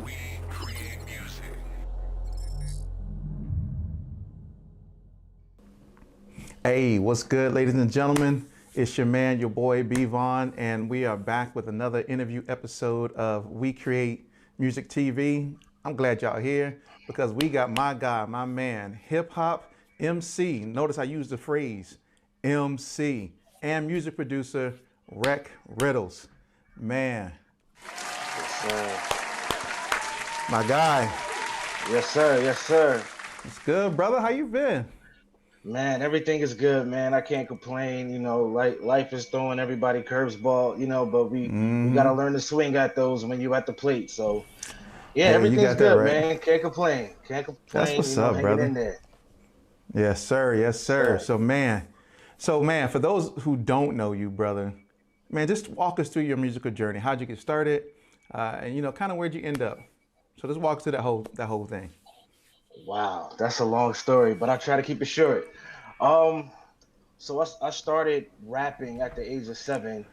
We create music. Hey, what's good, ladies and gentlemen? It's your man, your boy, B Vaughn, and we are back with another interview episode of We Create Music TV. I'm glad y'all here because we got my guy, my man, hip hop MC. Notice I use the phrase MC, and music producer, Rec Riddles. Man, Yes, sir. my guy. Yes, sir. Yes, sir. It's good, brother. How you been? Man, everything is good, man. I can't complain. You know, like life is throwing everybody curveball, but we gotta learn to swing at those when you at the plate. So yeah, Hey, you everything's got that good, right. man. Can't complain. Can't That's complain, what's up, hanging brother. in there. Yes, sir. Yes, sir. Sir. So man, for those who don't know you, brother, man, just walk us through your musical journey. How'd you get started? And kind of where'd you end up? So just walk us through that whole thing. Wow, that's a long story, but I try to keep it short. Um, so I started rapping at the age of 7.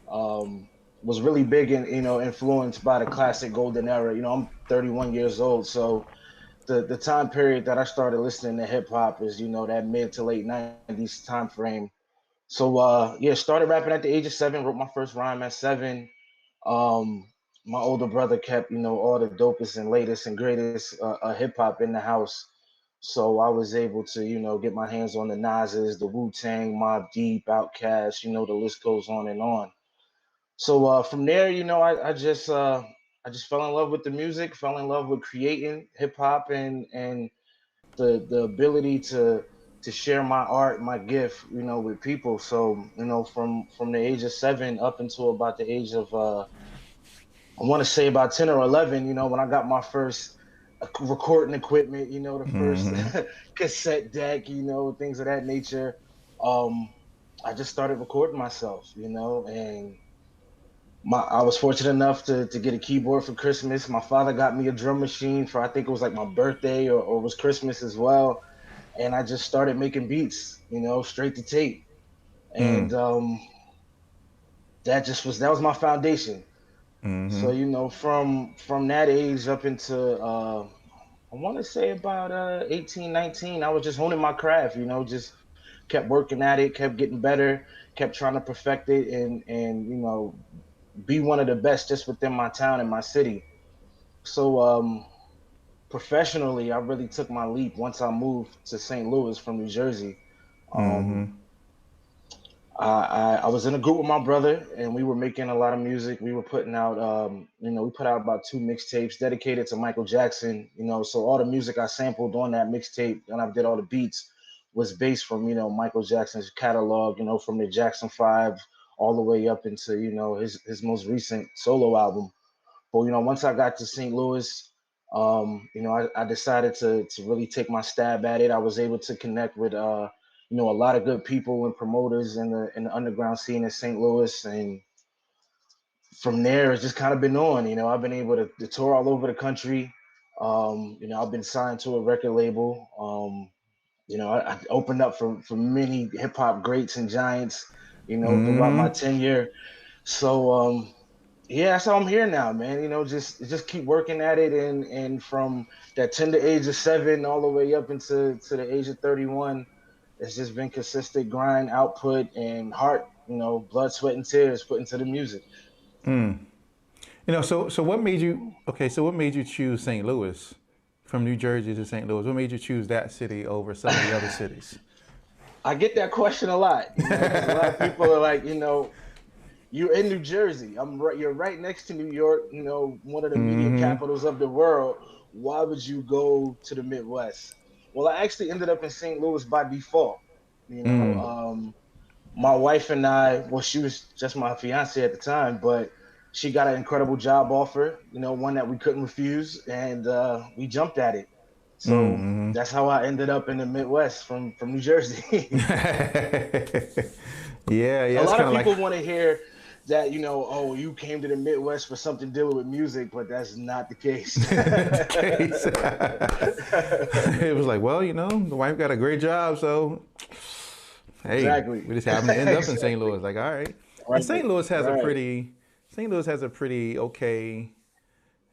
Um, was really big and influenced by the classic golden era. I'm 31 years old, so the time period that I started listening to hip hop is that mid to late 90s time frame. So yeah, started rapping at the age of 7. Wrote my first rhyme at 7. Um, my older brother kept all the dopest and latest and greatest hip hop in the house. So I was able to get my hands on the Nas's, the Wu-Tang, Mobb Deep, Outkast. The list goes on and on. So from there, I just fell in love with the music, fell in love with creating hip hop and the ability to share my art, my gift, with people. So from the age of 7 up until about the age of I want to say about 10 or 11, when I got my first recording equipment, the first Mm-hmm. cassette deck, things of that nature. Um, I just started recording myself, and I was fortunate enough to get a keyboard for Christmas. My father got me a drum machine for I think it was like my birthday or it was Christmas as well. And I just started making beats, straight to tape. And that was my foundation. So, Mm-hmm. from that age up into I want to say about 18, 19, I was just honing my craft, just kept working at it, kept getting better, kept trying to perfect it and be one of the best just within my town and my city. So professionally, I really took my leap once I moved to St. Louis from New Jersey. Um, Mm-hmm. I was in a group with my brother, and we were making a lot of music. We were putting out, we put out about 2 mixtapes dedicated to Michael Jackson. So all the music I sampled on that mixtape, and I did all the beats, was based from Michael Jackson's catalog. From the Jackson 5 all the way up into his most recent solo album. But once I got to St. Louis, I decided to really take my stab at it. I was able to connect with a lot of good people and promoters in the underground scene in St. Louis, and from there it's just kind of been on. I've been able to tour all over the country. I've been signed to a record label. I opened up for many hip hop greats and giants. Throughout my Mm-hmm. tenure. So yeah, that's how I'm here now, man. Just keep working at it, and from that tender age of 7 all the way up into to the age of 31, it's just been consistent grind, output, and heart. Blood, sweat, and tears put into the music. So what made you okay? So what made you choose St. Louis from New Jersey to St. Louis? What made you choose that city over some of the other cities? I get that question a lot, because a lot of people are like, you're in New Jersey. I'm right. You're right next to New York. One of the media Mm-hmm. capitals of the world. Why would you go to the Midwest? Well, I actually ended up in St. Louis by default. You know, Mm. um, my wife and I. Well, she was just my fiance at the time, but she got an incredible job offer. One that we couldn't refuse, and we jumped at it. So Mm-hmm. that's how I ended up in the Midwest from New Jersey. Yeah, A yeah. It's lot kind of of like people want to hear that oh, you came to the Midwest for something dealing with music, but that's not the case. the case. It was like, well, the wife got a great job, so hey, Exactly. we just happen to end up in St. Exactly. Louis. Like, all right. And Right. St. Louis has a Right. pretty, St. Louis has a pretty okay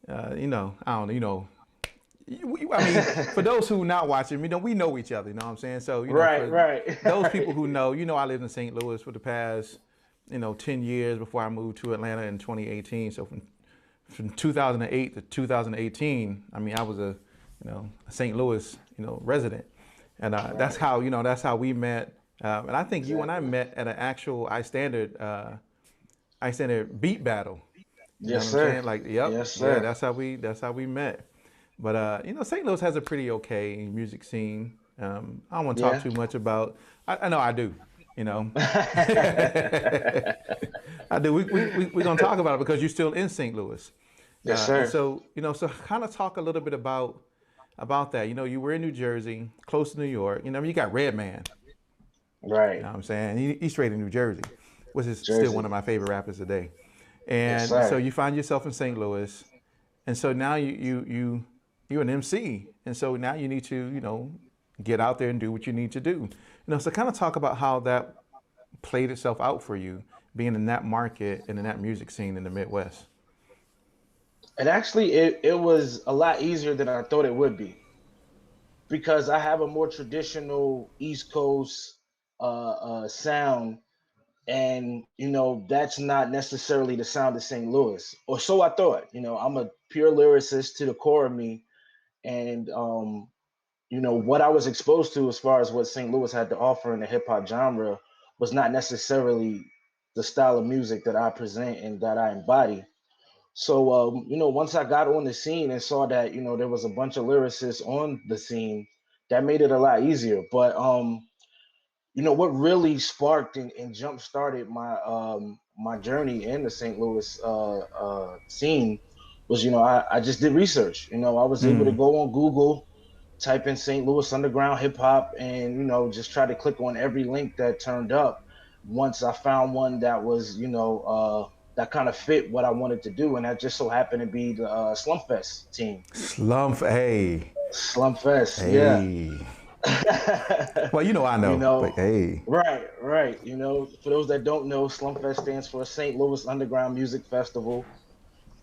I don't, I mean, for those who not watching, we know each other. You know what I'm saying? So, Right, for those people right. who know, I lived in St. Louis for the past, 10 years before I moved to Atlanta in 2018. So from 2008 to 2018, I mean, I was a St. Louis, resident, and that's Right. how we met. And I think you and I Exactly. met at an actual I standard beat battle. You know Yes, what I'm sir. saying? Like, yep, Yes, yeah, sir. that's how we met. But St. Louis has a pretty okay music scene. I don't want to talk Yeah. too much about. I know I do. You know, I do. We're gonna talk about it because you're still in St. Louis, Yes, and sir. so so kind of talk a little bit about that. You were in New Jersey, close to New York. You got Redman. You know Right. what I'm saying? He's straight in New Jersey, which is still one Jersey. of my favorite rappers today. Yes, And so sir. you find yourself in St. Louis, and so now you're an MC, and so now you need to get out there and do what you need to do. So kind of talk about how that played itself out for you, being in that market and in that music scene in the Midwest. And actually, it was a lot easier than I thought it would be because I have a more traditional East Coast sound, and that's not necessarily the sound of St. Louis, or so I thought. I'm a pure lyricist to the core of me, and what I was exposed to as far as what St. Louis had to offer in the hip hop genre was not necessarily the style of music that I present and that I embody. So, once I got on the scene and saw that, there was a bunch of lyricists on the scene, that made it a lot easier. But, what really sparked and jump started my journey in the St. Louis scene was, I just did research. I was able to Mm. go on Google, type in St. Louis underground hip hop, and just try to click on every link that turned up. Once I found one that was that kind of fit what I wanted to do, and that just so happened to be the Slumfest team. Slump, hey, Slumfest, yeah. hey. Well, I you know, but know, hey. right, right. For those that don't know, Slumfest stands for St. Louis Underground Music Festival,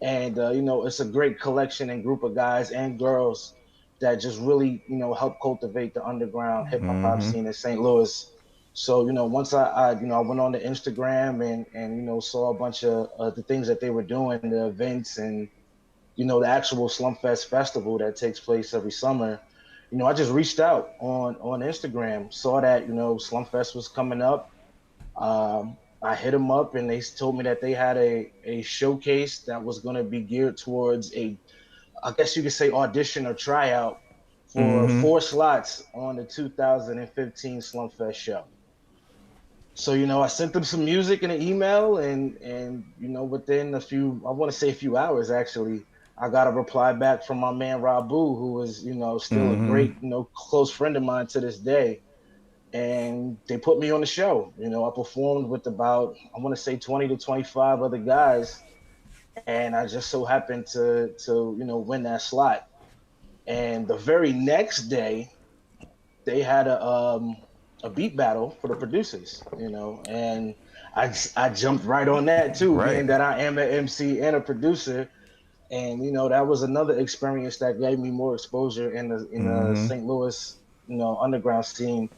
and it's a great collection and group of guys and girls that just really help cultivate the underground hip hop Mm-hmm. scene in St. Louis. So once I went on to Instagram and saw a bunch of the things that they were doing, the events, and the actual Slumfest festival that takes place every summer. I just reached out on Instagram, saw that Slumfest was coming up. I hit them up and they told me that they had a showcase that was going to be geared towards I guess you could say, audition or tryout for Mm-hmm. 4 slots on the 2015 Slumfest show. So, I sent them some music in an email, and within I want to say a few hours actually, I got a reply back from my man Rabu, who was, still a Mm-hmm. great, close friend of mine to this day. And they put me on the show. I performed with about, I want to say, 20 to 25 other guys, and I just so happened to win that slot. And the very next day, they had a beat battle for the producers, and I jumped right on that too, being Right. that I am an MC and a producer. And that was another experience that gave me more exposure in the Mm-hmm. St. Louis underground scene.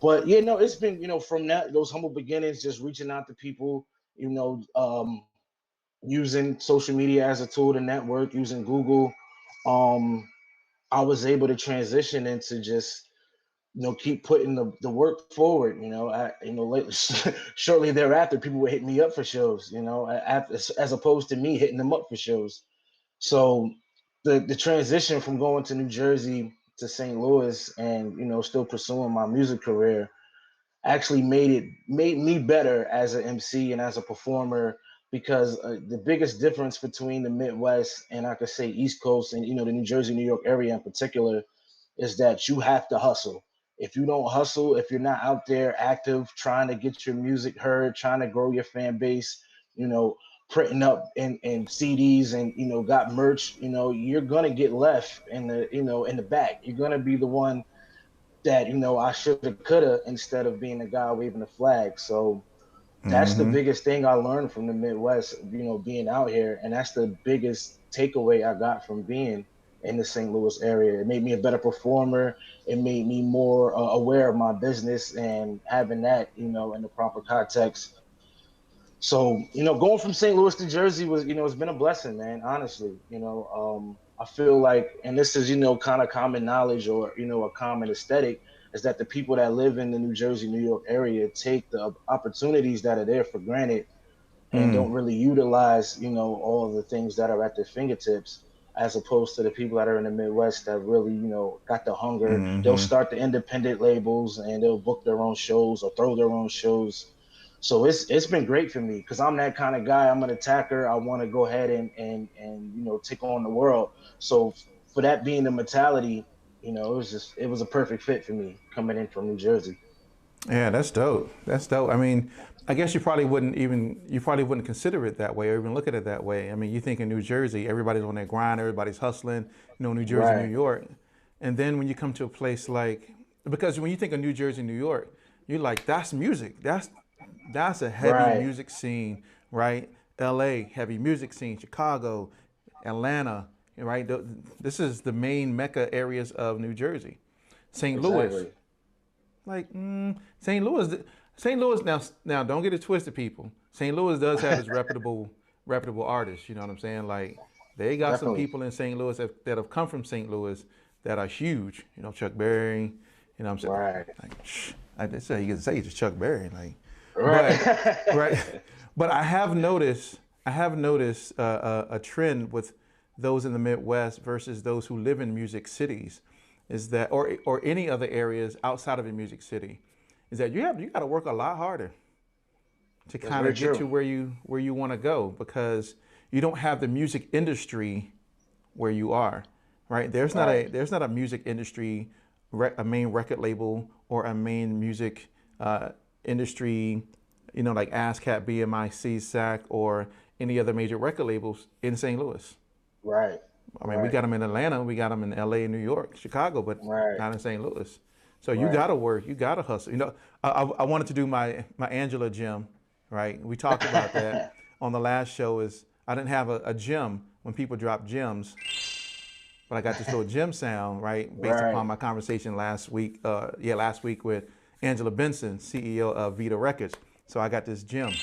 But yeah, no, it's been from those humble beginnings, just reaching out to people, you know, um, using social media as a tool to network, using Google. Um, I was able to transition into just keep putting the work forward. Shortly thereafter, people would hit me up for shows. As opposed to me hitting them up for shows. So the transition from going to New Jersey to St. Louis and still pursuing my music career actually made me better as an MC and as a performer, because the biggest difference between the Midwest and I could say East Coast and the New Jersey, New York area in particular is that you have to hustle. If you don't hustle, if you're not out there active trying to get your music heard, trying to grow your fan base, you know, printing up in CDs and got merch, you're gonna get left in the back. You're gonna be the one that I shoulda coulda instead of being the guy waving the flag. So that's the Mm-hmm. biggest thing I learned from the Midwest, being out here, and that's the biggest takeaway I got from being in the St. Louis area. It made me a better performer. It made me more aware of my business and having that, in the proper context. So, going from St. Louis to Jersey was, it's been a blessing, man, honestly. I feel like, and this is, kind of common knowledge or, a common aesthetic, is that the people that live in the New Jersey, New York area take the opportunities that are there for granted and don't really utilize, all of the things that are at their fingertips, as opposed to the people that are in the Midwest that really, got the hunger. They'll start the independent labels and they'll book their own shows or throw their own shows. So it's been great for me because I'm that kind of guy. I'm an attacker. I want to go ahead and take on the world. So for that being the mentality, it was a perfect fit for me coming in from New Jersey. Yeah, that's dope. That's dope. I mean, I guess you probably wouldn't consider it that way or even look at it that way. I mean, you think in New Jersey, everybody's on their grind, everybody's hustling, New Jersey, Right. New York. And then when you come to a place like, because when you think of New Jersey, New York, you're like, that's music. That's a heavy Right. music scene, right? LA, heavy music scene, Chicago, Atlanta, right? This is the main mecca areas of New Jersey. St. Louis, Exactly. like St. Louis. St. Louis now don't get it twisted, people. St. Louis does have its reputable artists. You know what I'm saying? Like they got some Definitely. people in St. Louis that have come from St. Louis that are huge. Chuck Berry. You know what I'm saying? Right. Like, I just say you can say it's Chuck Berry, like, Right. but right. But I have noticed a trend with those in the Midwest versus those who live in music cities, is that or any other areas outside of a music city, is that you got to work a lot harder to That's kind very of get to true. where you want to go because you don't have the music industry where you are, right? Right. There's not a music industry, a main record label or a main music industry, like ASCAP, BMI, CSAC, or any other major record labels in St. Louis. Right. I mean, we Right. got them in Atlanta, we got them in LA and New York, Chicago, but Right. not in St. Louis. So you Right. got to work, you got to hustle. I wanted to do my Angela gym, right? We talked about that on the last show. Is I didn't have a gym when people drop gems, but I got this little gym sound, right, based upon Right. my conversation last week. Last week with Angela Benson, CEO of Vita Records. So I got this gym,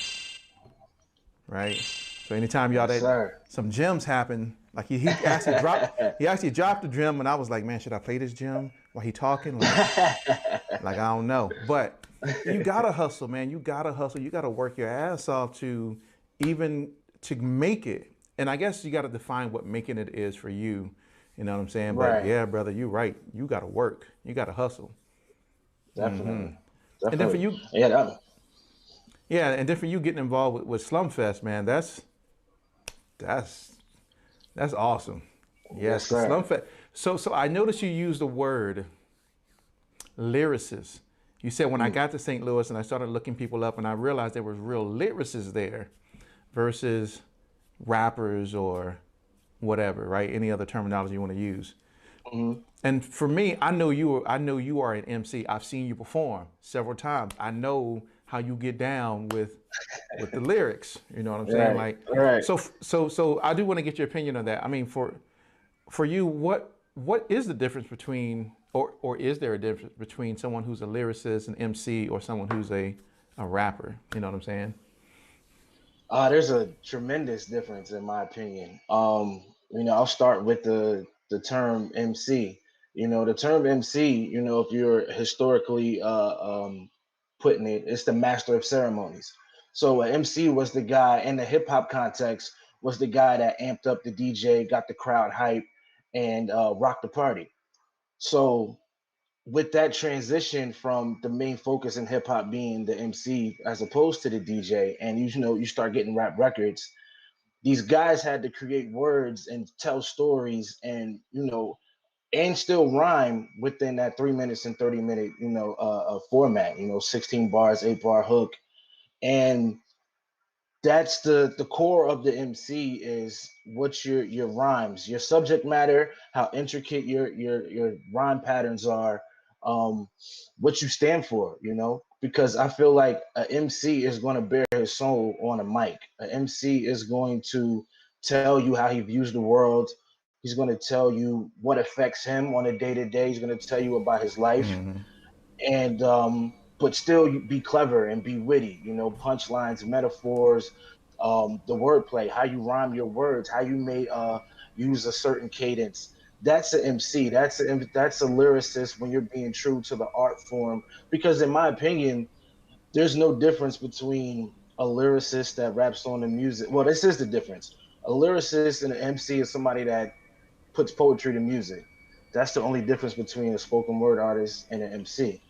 right? So anytime y'all Yes, that sir. some gems happen, like he actually dropped the gem, and I was like, man, should I play this gem while he talking? Like I don't know, but you gotta hustle, man. You gotta hustle. You gotta work your ass off to even to make it. And I guess you gotta define what making it is for you. You know what I'm saying? But Right. yeah, brother, you're right. You gotta work. You gotta hustle. Definitely. And then for Definitely. you, Yeah. That, yeah, and then for you getting involved with SLUMFEST, man, that's that's awesome. Yes, yes, because sir. SLUMFEST. So I noticed you used the word lyricist. You said when I Mm. got to St. Louis and I started looking people up and I realized there was real lyricists there versus rappers or whatever, right? Any other terminology you want to use. Mhm. And for me, I know you are an MC. I've seen you perform several times. I know how you get down with the lyrics. You know what I'm saying? Right. Like, Right. so I do want to get your opinion on that. I mean, for you, what is the difference between, or is there a difference between someone who's a lyricist, an MC, or someone who's a rapper? You know what I'm saying? There's a tremendous difference in my opinion. I'll start with the term MC. The term MC, if you're historically putting it, it's the master of ceremonies. So an MC was the guy in the hip hop context, was the guy that amped up the DJ, got the crowd hype, and rocked the party. So with that transition from the main focus in hip hop being the MC as opposed to the DJ, and you start getting rap records, these guys had to create words and tell stories and still rhyme within that 3 minutes and 30 minute format. 16 bars, 8 bar hook, and that's the core of the MC is what your rhymes, your subject matter, how intricate your rhyme patterns are, um, what you stand for, because I feel like a MC is going to bear his soul on a mic. A MC is going to tell you how he views the world. He's going to tell you what affects him on a day to day. He's going to tell you about his life, and but still be clever and be witty. You know, punchlines, metaphors, the wordplay, how you rhyme your words, how you may use a certain cadence. That's an MC. That's a lyricist when you're being true to the art form. Because in my opinion, there's no difference between a lyricist that raps on the music. Well, this is the difference. A lyricist and an MC is somebody that puts poetry to music. That's the only difference between a spoken word artist and an MC.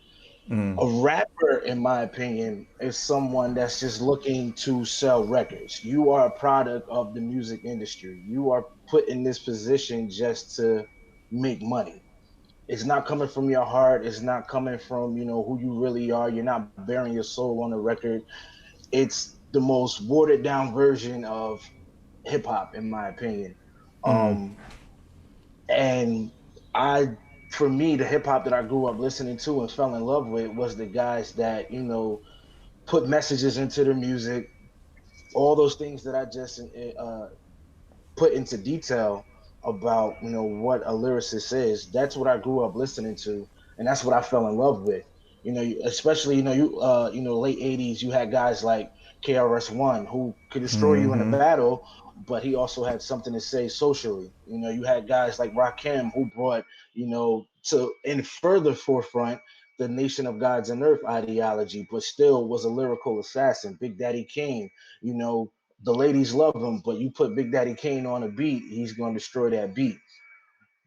A rapper, in my opinion, is someone that's just looking to sell records. You are a product of the music industry. You are put in this position just to make money. It's not coming from your heart. It's not coming from, who you really are. You're not bearing your soul on the record. It's the most watered down version of hip hop, in my opinion. Um, and I, for me, the hip hop that I grew up listening to and fell in love with was the guys that, put messages into their music, all those things that I just put into detail about what a lyricist is. That's what I grew up listening to, and that's what I fell in love with. Especially late '80s, you had guys like KRS-One who could destroy you in a battle, but he also had something to say socially. You had guys like Rakim who brought to in further forefront the Nation of Gods and Earth ideology, but still was a lyrical assassin. Big Daddy Kane, you know, the ladies love him, but you put Big Daddy Kane on a beat, he's going to destroy that beat.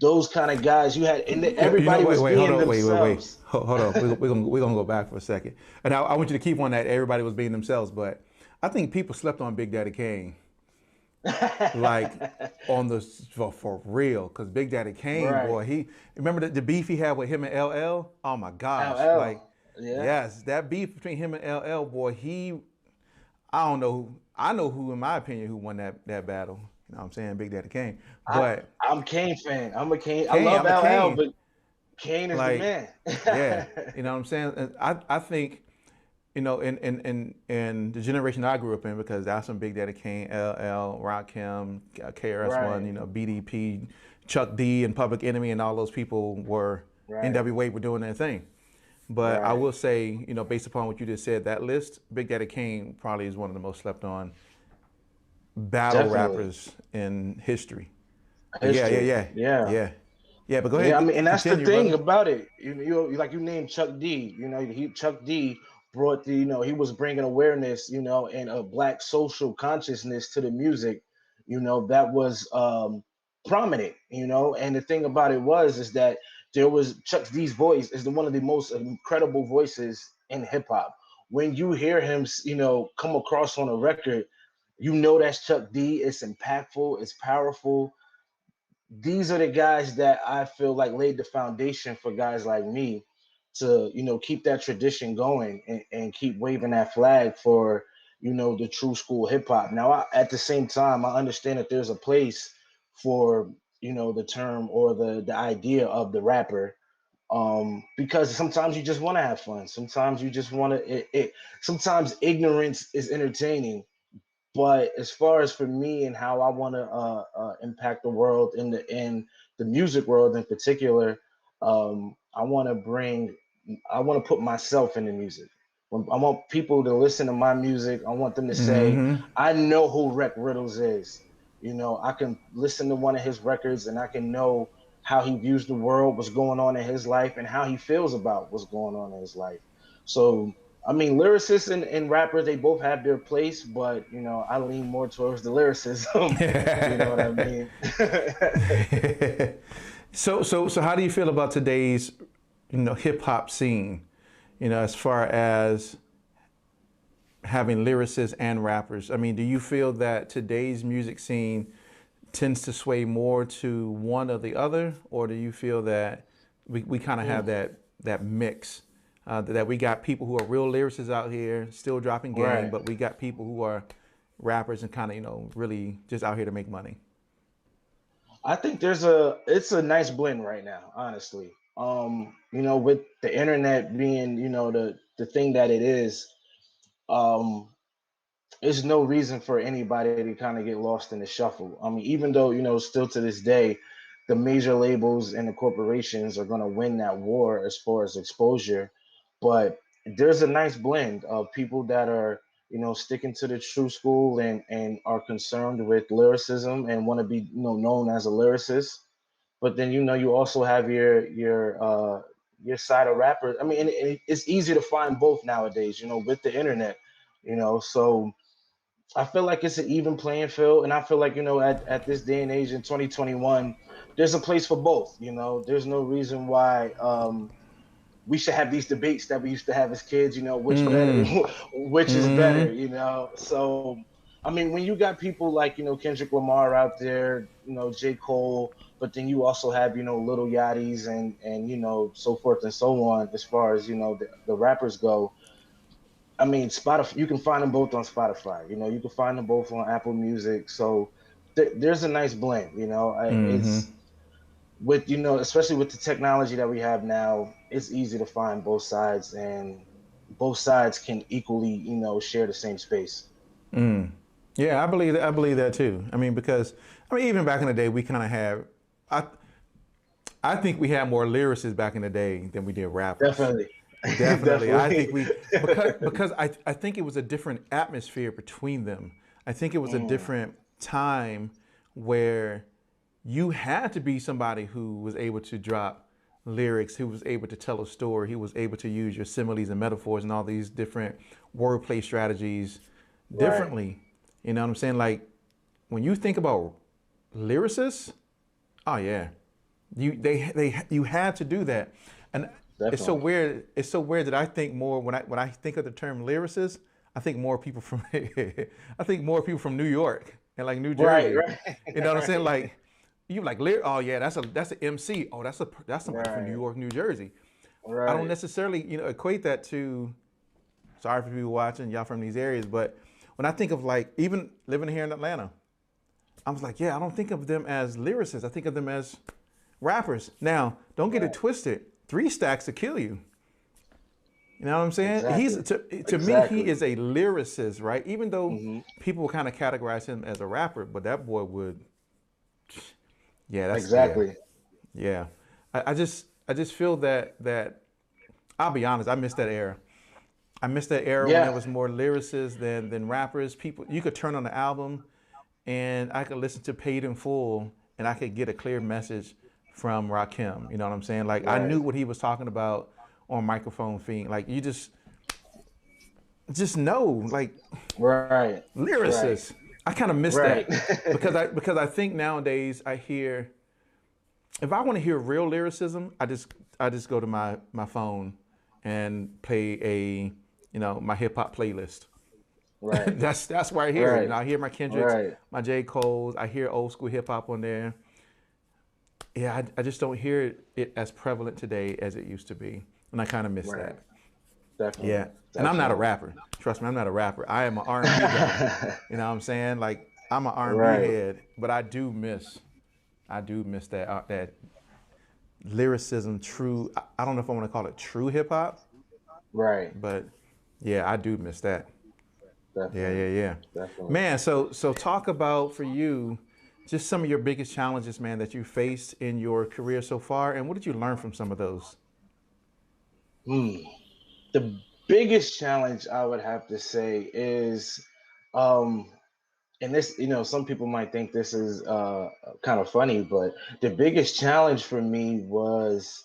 Those kind of guys you had, and everybody was Hold being on, wait. themselves. Hold on. We're gonna go back for a second. And I want you to keep on that. Everybody was being themselves, but I think people slept on Big Daddy Kane, like on the for real. Because Big Daddy Kane, Right. boy, he remember the beef he had with him and LL. Oh my gosh, like LL. Yeah. yes, that beef between him and LL, boy, I don't know. I know who, in my opinion, who won that battle. You know what I'm saying? Big Daddy Kane. But I'm Kane fan. I'm a Kane. I Kane, love I'm a LL, Kane. but Kane is the Like, man. yeah, you know what I'm saying? And I think, in the generation I grew up in, because that's some Big Daddy Kane, LL, Rakim, KRS-One, Right. BDP, Chuck D, and Public Enemy, and all those people were Right. NWA were doing their thing. But I Right. will say, based upon what you just said, that list, Big Daddy Kane probably is one of the most slept on battle Definitely. rappers in history. But History. Yeah. yeah. But go Yeah, I ahead, mean, and that's the continue, thing brother. about it. Like you named Chuck D. Chuck D brought he was bringing awareness, and a black social consciousness to the music, that was prominent, And the thing about it is that there was Chuck D's voice is one of the most incredible voices in hip hop. When you hear him, come across on a record, that's Chuck D. It's impactful, it's powerful. These are the guys that I feel like laid the foundation for guys like me to, keep that tradition going and keep waving that flag for, the true school hip hop. Now, at the same time, I understand that there's a place for, the term or the idea of the rapper. Because sometimes you just want to have fun. Sometimes you just want to, sometimes ignorance is entertaining, but as far as for me and how I want to impact the world in the music world in particular, I want to put myself in the music. I want people to listen to my music. I want them to say, I know who Rec Riddles is. I can listen to one of his records and I can know how he views the world, what's going on in his life, and how he feels about what's going on in his life. So I mean, lyricists and rappers, they both have their place, but I lean more towards the lyricism. You know what I mean? So how do you feel about today's, hip hop scene? As far as having lyricists and rappers. I mean, do you feel that today's music scene tends to sway more to one or the other, or do you feel that we kind of have that mix? That we got people who are real lyricists out here still dropping game, Right. but we got people who are rappers and kind of really just out here to make money. I think it's a nice blend right now, honestly. With the internet being, the thing that it is, um, there's no reason for anybody to kind of get lost in the shuffle. I mean, even though, still to this day, the major labels and the corporations are going to win that war as far as exposure, but there's a nice blend of people that are, sticking to the true school and are concerned with lyricism and want to be, known as a lyricist. But then, you also have your side of rappers. I mean, and it's easy to find both nowadays, with the internet, so I feel like it's an even playing field, and I feel like, at this day and age in 2021, there's a place for both. There's no reason why we should have these debates that we used to have as kids. Which better, Mm-hmm. which is better. Mm-hmm. So I mean, when you got people like Kendrick Lamar out there, J. Cole, but then you also have Little Yachty's and so forth and so on as far as the rappers go. I mean, Spotify. You can find them both on Spotify. You can find them both on Apple Music. So there's a nice blend. Mm-hmm. It's with especially with the technology that we have now. It's easy to find both sides, and both sides can equally share the same space. Yeah, I believe that. I believe that too. I mean, because even back in the day, we kind of had. I I think we had more lyricists back in the day than we did rappers. Definitely, Definitely, I think definitely. we because I think it was a different atmosphere between them. I think it was a Mm, different time where you had to be somebody who was able to drop lyrics, who was able to tell a story, who was able to use your similes and metaphors and all these different wordplay strategies right. differently. You know what I'm saying? Like when you think about lyricists, oh yeah, you had to do that, and it's so Definitely. weird. It's so weird that I think more when I think of the term lyricist, I think more people from I think more people from New York and like New Right. Jersey. Right. You know what I'm saying? Right. Like you like oh yeah, that's an MC. Oh, that's somebody from New Right. York, New Jersey. I don't Right. necessarily equate that to. Sorry for people watching, y'all from these areas, but when I think of like even living here in Atlanta, I was like, yeah, I don't think of them as lyricists. I think of them as rappers. Now, don't get it Right. twisted. Three Stacks to kill you. You know what I'm saying? He's Exactly. to me, he Exactly. is a lyricist, right? Even though Hmm. people will kind of categorize him as a rapper, but that boy would, yeah, that's yeah, Exactly. yeah. I just feel that I'll be honest, I miss that era. I miss that era when there Yeah. was more lyricists than rappers. People, you could turn on the album, and I could listen to Paid in Full, and I could get a clear message from Rakim. You know what I'm saying? Like I Right. knew what he was talking about on microphone fiend. Like you just know, like Right. Right. lyricists. I kind of miss Right. that because I think nowadays I hear if I want to hear real lyricism, I just go to my phone and play a my hip hop playlist. Right. That's where I hear it. Right. I hear my Kendricks, Right. my J. Cole's. I hear old school hip hop on there. Yeah, I just don't hear it as prevalent today as it used to be, and I kind of miss Right. that. Definitely. Yeah, and I'm not a Definitely. rapper. Trust me, I'm not a rapper. I am an R&B guy. You know what I'm saying? Like I'm an R&B Right. head, but I do miss that lyricism. True. I don't know if I want to call it true hip hop, Right. but yeah, I do miss that. Yeah, Definitely. yeah, yeah. Definitely. Man, so talk about for you just some of your biggest challenges, man, that you faced in your career so far, and what did you learn from some of those? Hmm. The biggest challenge I would have to say is, um, and this, some people might think this is kind of funny, but the biggest challenge for me was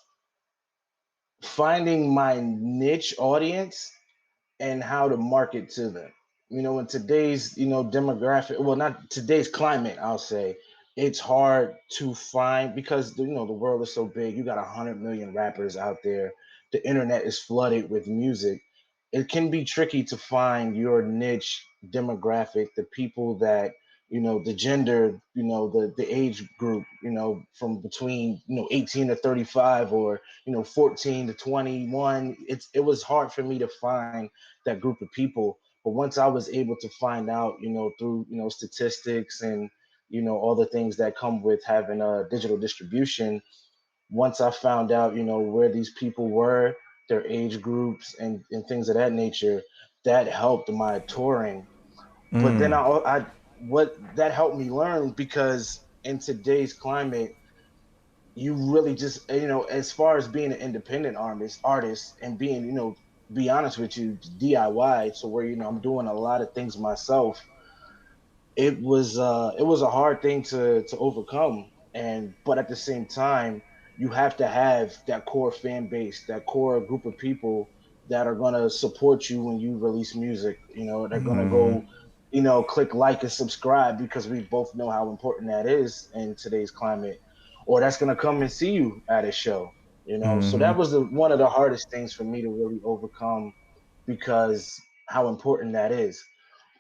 finding my niche audience and how to market to them. In today's, demographic, well, not today's climate, I'll say, it's hard to find because the world is so big. You got 100 million rappers out there. The internet is flooded with music. It can be tricky to find your niche demographic, the people that the gender, the age group, from between 18 to 35 or 14 to 21. It was hard for me to find that group of people. But once I was able to find out, through statistics and all the things that come with having a digital distribution, once I found out, where these people were, their age groups and things of that nature, that helped my touring. But then I what that helped me learn, because in today's climate, you really just, as far as being an independent artist and being, be honest with you, DIY, so where, I'm doing a lot of things myself. It was a hard thing to overcome, and but at the same time, you have to have that core fan base, that core group of people that are going to support you when you release music. They're going to go, click like and subscribe, because we both know how important that is in today's climate, or that's going to come and see you at a show. So that was one of the hardest things for me to really overcome, because how important that is.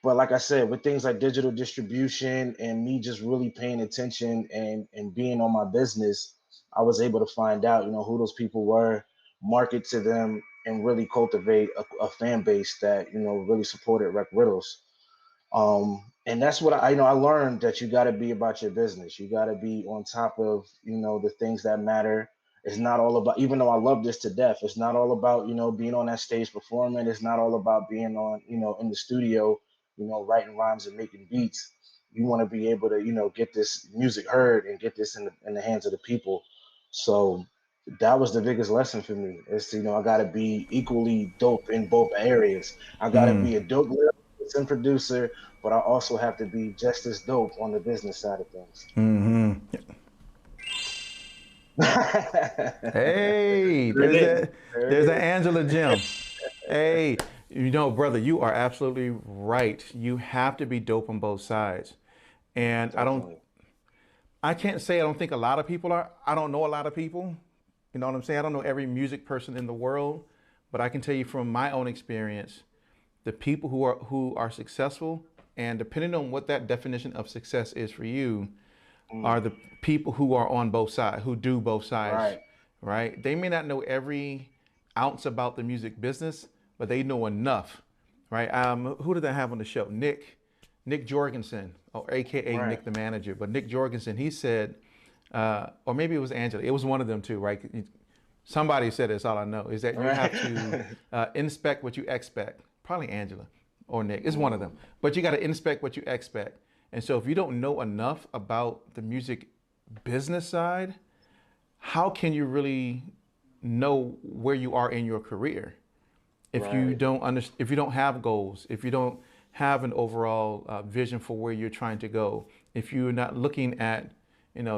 But like I said, with things like digital distribution and me just really paying attention and being on my business, I was able to find out, who those people were, market to them, and really cultivate a fan base that, really supported Rec Riddles. And that's what I learned, that you got to be about your business. You got to be on top of, the things that matter. It's not all about, even though I love this to death, it's not all about, being on that stage performing. It's not all about being on, in the studio, writing rhymes and making beats. You want to be able to, get this music heard and get this in the hands of the people. So that was the biggest lesson for me. Is to, I got to be equally dope in both areas. I got to be a dope lyricist and producer, but I also have to be just as dope on the business side of things. Hey, there's an Angela Jim. Hey, brother, you are absolutely right. You have to be dope on both sides. And Definitely. I can't say I don't think a lot of people are. I don't know a lot of people. You know what I'm saying? I don't know every music person in the world, but I can tell you from my own experience, the people who are successful, and depending on what that definition of success is for you, are the people who are on both sides, who do both sides, right? They may not know every ounce about the music business, but they know enough, right? Who did I have on the show? Nick Jorgensen, or AKA Nick the manager. But Nick Jorgensen, he said, or maybe it was Angela. It was one of them too, right? Somebody said it's all I know, is that you have to inspect what you expect. Probably Angela or Nick. It's one of them. But you got to inspect what you expect. And so if you don't know enough about the music business side, how can you really know where you are in your career? If you don't if you don't have goals, if you don't have an overall vision for where you're trying to go, if you're not looking at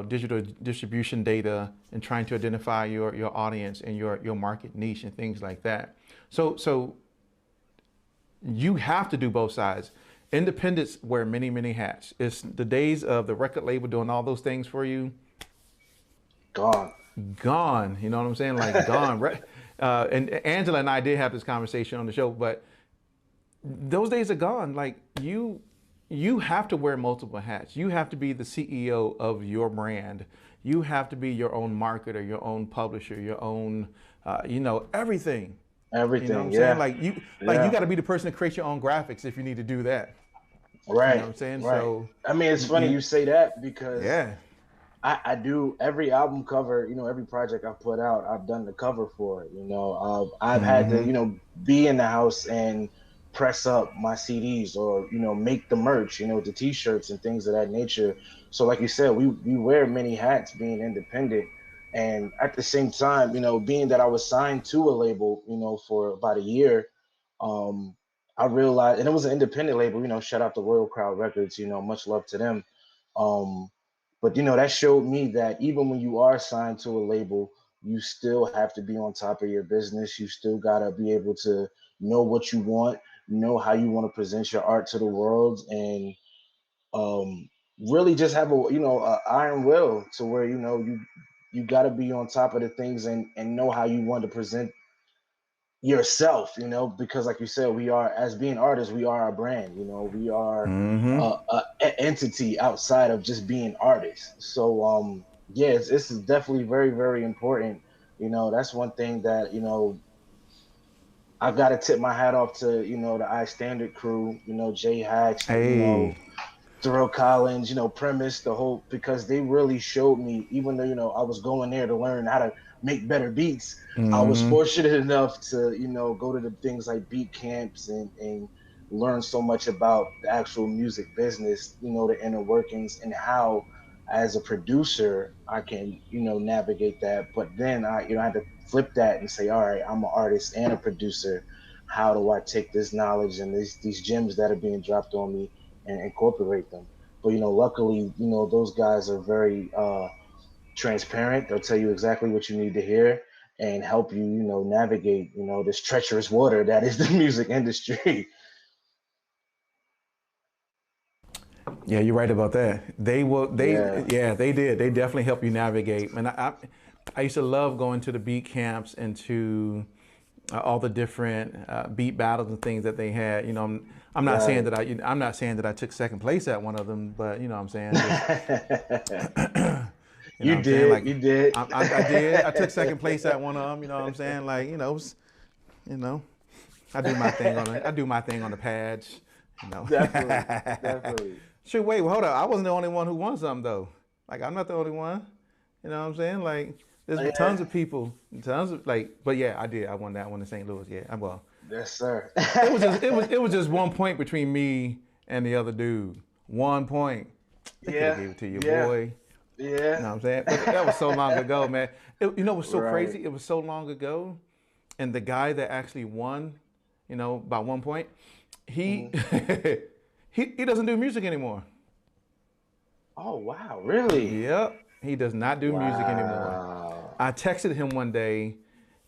digital distribution data and trying to identify your audience and your market niche and things like that. So you have to do both sides. Independents wear many, many hats. It's the days of the record label doing all those things for you. Gone. You know what I'm saying? Like gone. And Angela and I did have this conversation on the show, but those days are gone. Like you have to wear multiple hats. You have to be the CEO of your brand. You have to be your own marketer, your own publisher, your own, everything. Everything, you know what I'm saying? You got to be the person that creates your own graphics if you need to do that. Right. You know what I'm saying? Right. So I mean, it's funny you say that, because yeah, I do every album cover, every project I put out, I've done the cover for it. I've had to, be in the house and press up my CDs, or, make the merch, the t-shirts and things of that nature. So like you said, we wear many hats being independent. And at the same time, being that I was signed to a label, for about a year, I realized, and it was an independent label, shout out to Royal Crowd Records, much love to them. But that showed me that even when you are signed to a label, you still have to be on top of your business. You still gotta be able to know what you want, know how you want to present your art to the world, and really just have a iron will, to where you got to be on top of the things, and know how you want to present yourself, because like you said, we are, as being artists, we are a brand, we are an entity outside of just being artists. So this is definitely very, very important. That's one thing that I got to tip my hat off to, the I Standard crew, Jay Hatch, hey, Thurl Collins, Premise, the whole, because they really showed me, even though, I was going there to learn how to make better beats. I was fortunate enough to, go to the things like beat camps and learn so much about the actual music business, the inner workings and how as a producer I can, navigate that. But then I had to flip that and say, all right, I'm an artist and a producer. How do I take this knowledge and these gems that are being dropped on me and incorporate them? But luckily, those guys are very transparent. They'll tell you exactly what you need to hear and help you, navigate, this treacherous water that is the music industry. Yeah, you're right about that. They will. Yeah. They did. They definitely help you navigate. And I used to love going to the beat camps and to all the different beat battles and things that they had. I'm not saying Right. that I'm not saying that I took second place at one of them, but you know what I'm saying. Just, you know You what I'm saying? did. Like You did. I did. I took second place at one of them. You know what I'm saying? Like you know, I do my thing on I do my thing on the pads. You know. Definitely. Definitely. Shoot, wait, well, hold up. I wasn't the only one who won something though. Like I'm not the only one. You know what I'm saying? Like there's tons Yeah. of people, tons of like. But yeah, I did. I won that one in St. Louis. Yeah, well, Yes, sir. it was just 1 point between me and the other dude. 1 point. They could have Yeah. gave it to you, Yeah. boy. You know Yeah. what I'm saying? But that was so long ago, man. What's so Right. crazy? It was so long ago, and the guy that actually won, by 1 point, he Mhm. he doesn't do music anymore. Oh, wow. Really? Yep, he does not do music anymore. Wow. I texted him one day,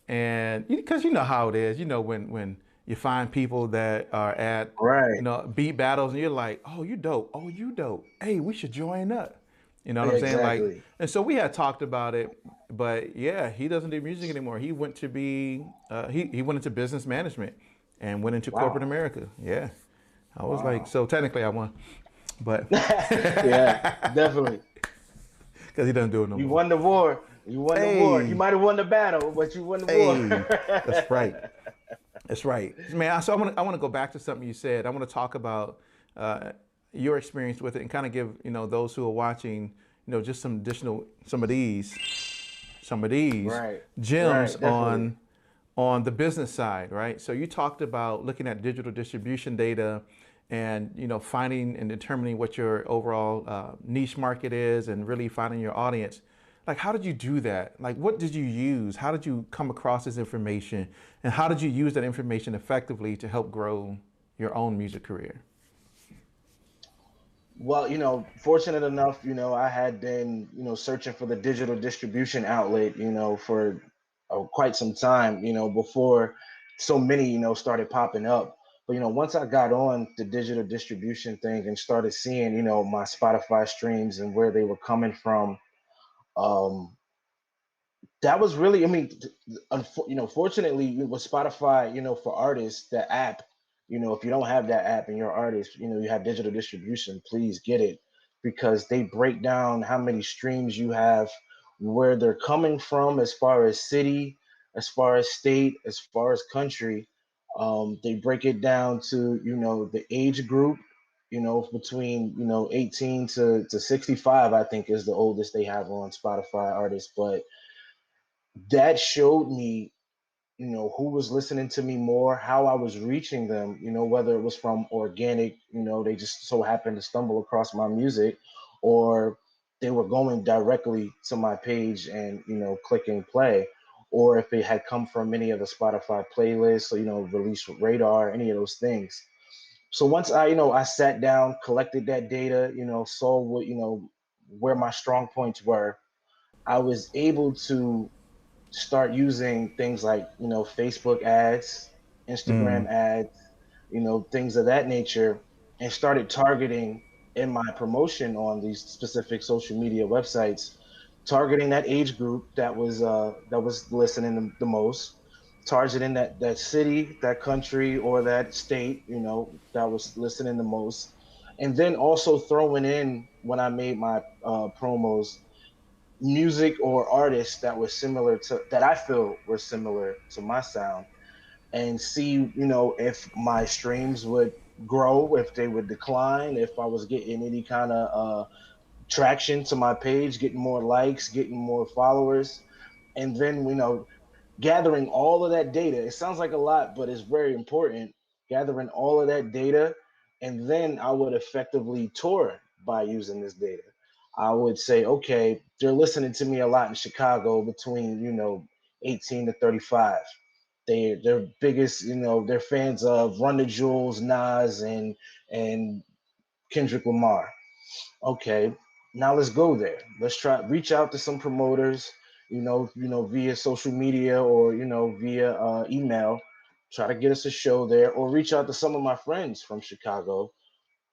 and because you know how it is, when you find people that are at Right. beat battles, and you're like, oh, you dope, oh, you dope. Hey, we should join up. You know what I'm saying? Like, Exactly. and so we had talked about it, but yeah, he doesn't do music anymore. He went to be he went into business management and went into corporate Wow. America. Yeah, I was like, Wow. so technically I won, but Yeah, definitely. because he doesn't do it no You more. won the war. You won the war. You Hey, might have won the battle, but you won the war. hey, that's right. That's right, man. So I want to go back to something you said. I want to talk about uh, your experience with it and kind of give those who are watching just some additional some of these Right. gems Right. Definitely. on the business side, right? So you talked about looking at digital distribution data and finding and determining what your overall niche market is and really finding your audience. Like, how did you do that? Like, what did you use? How did you come across this information? And how did you use that information effectively to help grow your own music career? Well, fortunate enough, I had been, searching for the digital distribution outlet, for quite some time, before so many, started popping up. But, once I got on the digital distribution thing and started seeing, my Spotify streams and where they were coming from, um, that was really, I mean, fortunately, with Spotify, for artists, the app, if you don't have that app and you're an artist, you have digital distribution, please get it because they break down how many streams you have, where they're coming from, as far as city, as far as state, as far as country. They break it down to, the age group, between, 18 to 65, I think is the oldest they have on Spotify artists. But that showed me, who was listening to me more, how I was reaching them, whether it was from organic, they just so happened to stumble across my music, or they were going directly to my page and, clicking play, or if it had come from any of the Spotify playlists, or, release radar, any of those things. So once I sat down, collected that data, saw what, where my strong points were, I was able to start using things like Facebook ads, Mm, Instagram ads, things of that nature, and started targeting in my promotion on these specific social media websites, targeting that age group that was listening the most, targeting that city, that country, or that state, that was listening the most, and then also throwing in when I made my promos music or artists that were similar to that I feel were similar to my sound, and see, if my streams would grow, if they would decline, if I was getting any kind of traction to my page, getting more likes, getting more followers. And then, gathering all of that data. It sounds like a lot, but it's very important. gathering all of that data, and then I would effectively tour by using this data. I would say, okay, they're listening to me a lot in Chicago between, 18 to 35. They're biggest, they're fans of Run the Jewels, Nas, and Kendrick Lamar. Okay, now let's go there. Let's try reach out to some promoters, via social media or via email. Try to get us a show there, or reach out to some of my friends from Chicago.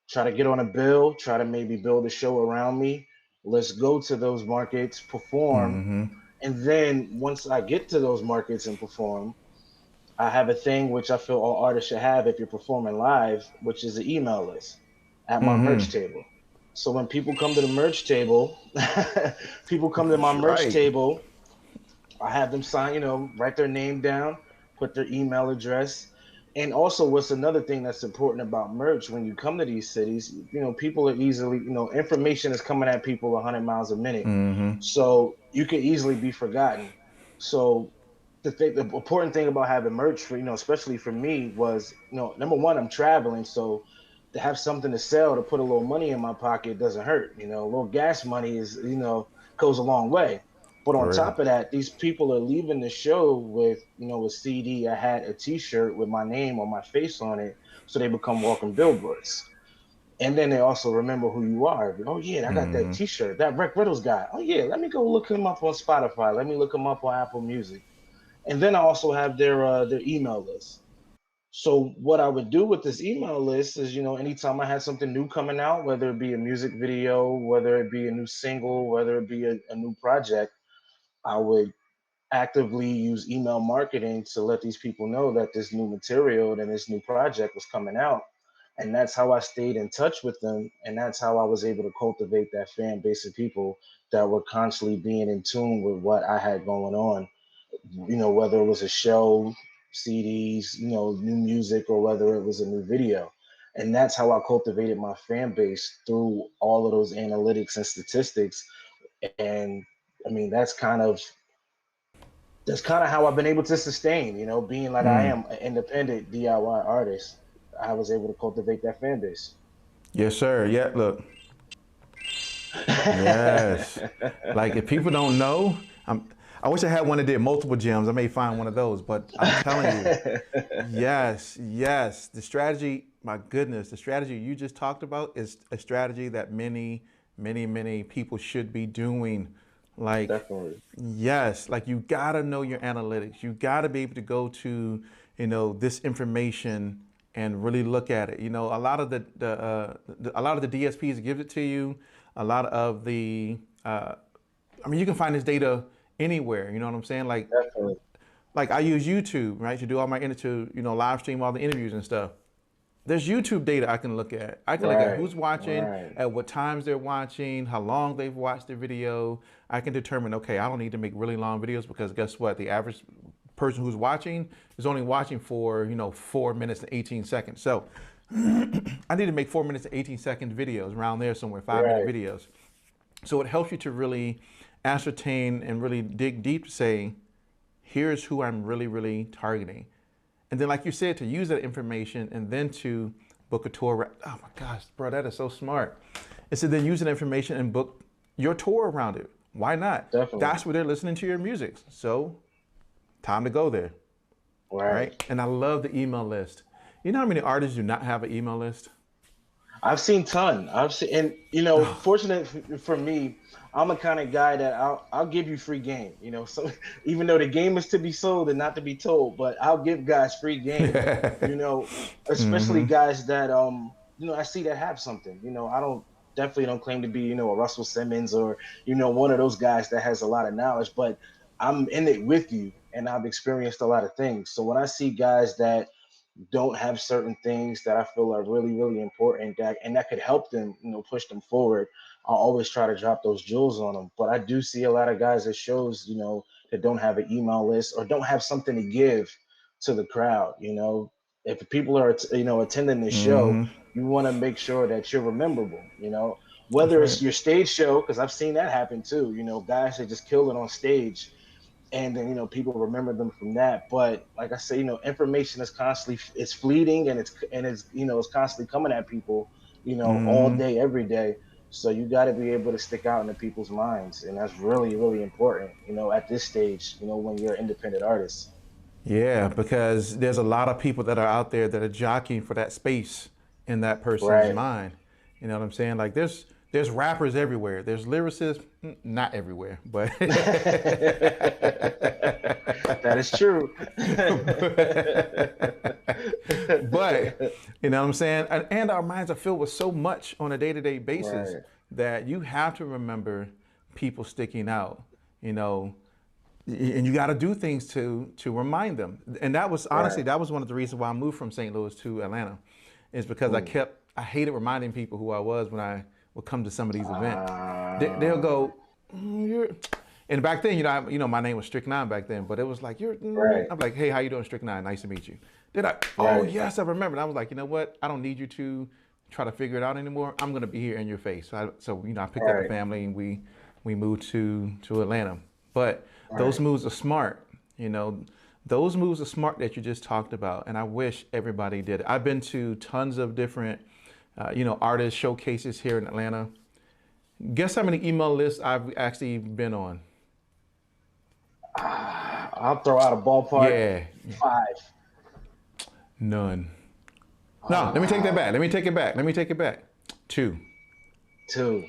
Try to get on a bill. Try to maybe build a show around me. Let's go to those markets, perform, and then once I get to those markets and perform, I have a thing which I feel all artists should have if you're performing live, which is an email list at my merch table. So when people come to the merch table, people come to my merch Right. table, I have them sign, write their name down, put their email address. And also, what's another thing that's important about merch when you come to these cities, people are easily, information is coming at people 100 miles a minute. So you can easily be forgotten. So the important thing about having merch for, especially for me was, number one, I'm traveling. So to have something to sell, to put a little money in my pocket doesn't hurt. A little gas money is, goes a long way. But on For real. top of that, these people are leaving the show with, a CD, a hat, a T-shirt with my name or my face on it, so they become walking billboards. And then they also remember who you are. Oh yeah, I got that T-shirt, that Rec Riddles guy. Oh yeah, let me go look him up on Spotify. Let me look him up on Apple Music. And then I also have their email list. So what I would do with this email list is, anytime I had something new coming out, whether it be a music video, whether it be a new single, whether it be a new project, I would actively use email marketing to let these people know that this new material and this new project was coming out. And that's how I stayed in touch with them. And that's how I was able to cultivate that fan base of people that were constantly being in tune with what I had going on, whether it was a show, CDs, new music, or whether it was a new video. And that's how I cultivated my fan base through all of those analytics and statistics. And I mean, that's kind of how I've been able to sustain, being like I am an independent DIY artist. I was able to cultivate that fan base. Yes, sir. Yeah, look. Yes. Like if people don't know, I wish I had one that did multiple gems. I may find one of those, but I'm telling you, yes, yes. The strategy, my goodness, the strategy you just talked about is a strategy that many, many, many people should be doing. Like, Definitely. yes, like you gotta know your analytics. You gotta be able to go to, this information and really look at it. A lot of a lot of the DSPs gives it to you. A lot of I mean, you can find this data anywhere. You know what I'm saying? Definitely. Like I use YouTube, right, to do all my live stream all the interviews and stuff. There's YouTube data I can look at. I can look at Right. who's watching, Right. at what times they're watching, how long they've watched the video. I can determine, okay, I don't need to make really long videos because guess what? The average person who's watching is only watching for, 4 minutes and 18 seconds. So I need to make 4 minutes and 18-second videos around there somewhere, 5-minute Right. videos. So it helps you to really ascertain and really dig deep to say, here's who I'm really, really targeting. And then, like you said, to use that information and then to book a tour. Oh my gosh, bro, that is so smart. And so then use that information and book your tour around it. Why not? Definitely. That's where they're listening to your music. So time to go there, Right. right? And I love the email list. You know how many artists do not have an email list? I've seen ton. I've seen, and fortunate for me, I'm the kind of guy that I'll give you free game. So even though the game is to be sold and not to be told, but I'll give guys free game. You know, especially guys that I see that have something. I don't definitely don't claim to be a Russell Simmons or one of those guys that has a lot of knowledge, but I'm in it with you and I've experienced a lot of things. So when I see guys that don't have certain things that I feel are really, really important that could help them, push them forward, I'll always try to drop those jewels on them. But I do see a lot of guys that shows, that don't have an email list or don't have something to give to the crowd. If people are, attending the show, you want to make sure that you're rememberable, That's whether right. it's your stage show, because I've seen that happen too, guys that just kill it on stage and then people remember them from that. But like I say, information is constantly, it's fleeting, and it's constantly coming at people, all Hmm. day, every day. So you got to be able to stick out into people's minds, and that's really, really important, at this stage, when you're an independent artist. Yeah, because there's a lot of people that are out there that are jockeying for that space in that person's Right. mind. You know what I'm saying? Like there's rappers everywhere. There's lyricists, not everywhere, but That is true. but you know what I'm saying? And our minds are filled with so much on a day-to-day basis Right. that you have to remember people sticking out, you know, and you got to do things to remind them. And that was honestly Right. that was one of the reasons why I moved from St. Louis to Atlanta, is because I hated reminding people who I was when I would come to some of these events. They'll go, you're. And back then, my name was Strict Nine back then, but it was like Right. I'm like, hey, how you doing, Strict Nine? Nice to meet you. Then oh Right. yes, I remember. And I was like, you know what? I don't need you to try to figure it out anymore. I'm gonna be here in your face. I picked up the Right. family and we moved to Atlanta. But those Right. moves are smart. Those moves are smart that you just talked about, and I wish everybody did it. I've been to tons of different, artist showcases here in Atlanta. Guess how many email lists I've actually been on? I'll throw out a ballpark Yeah, 5. none. No, let me take that back. Let me take it back. Let me take it back. Two. 2.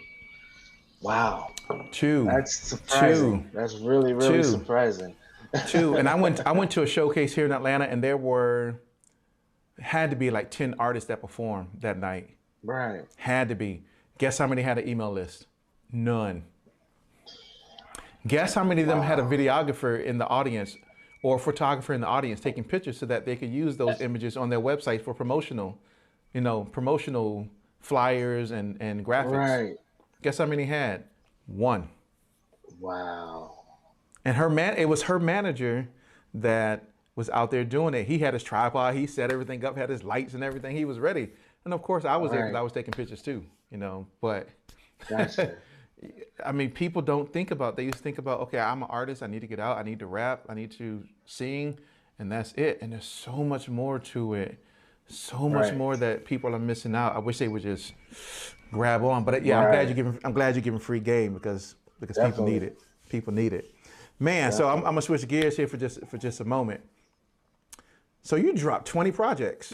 Wow. Two. That's surprising. Two. That's really, really Two. surprising. Two. And I went to a showcase here in Atlanta, and had to be like 10 artists that performed that night. Right. Had to be. Guess how many had an email list? None. Guess how many of them had a videographer in the audience or a photographer in the audience taking pictures so that they could use those images on their website for promotional flyers and graphics. Right. Guess how many had? One. Wow. And it was her manager that was out there doing it. He had his tripod, he set everything up, had his lights and everything. He was ready. And of course I was there because Right. I was taking pictures too, but Gotcha. I mean, people don't think about, they used to think about, okay, I'm an artist, I need to get out, I need to rap, I need to sing, and that's it. And there's so much more to it. So much Right. more that people are missing out. I wish they would just grab on. But yeah, Right. I'm glad you're giving free game because people Definitely. need it. People need it. Man, so I'm gonna switch gears here for just a moment. So you dropped 20 projects.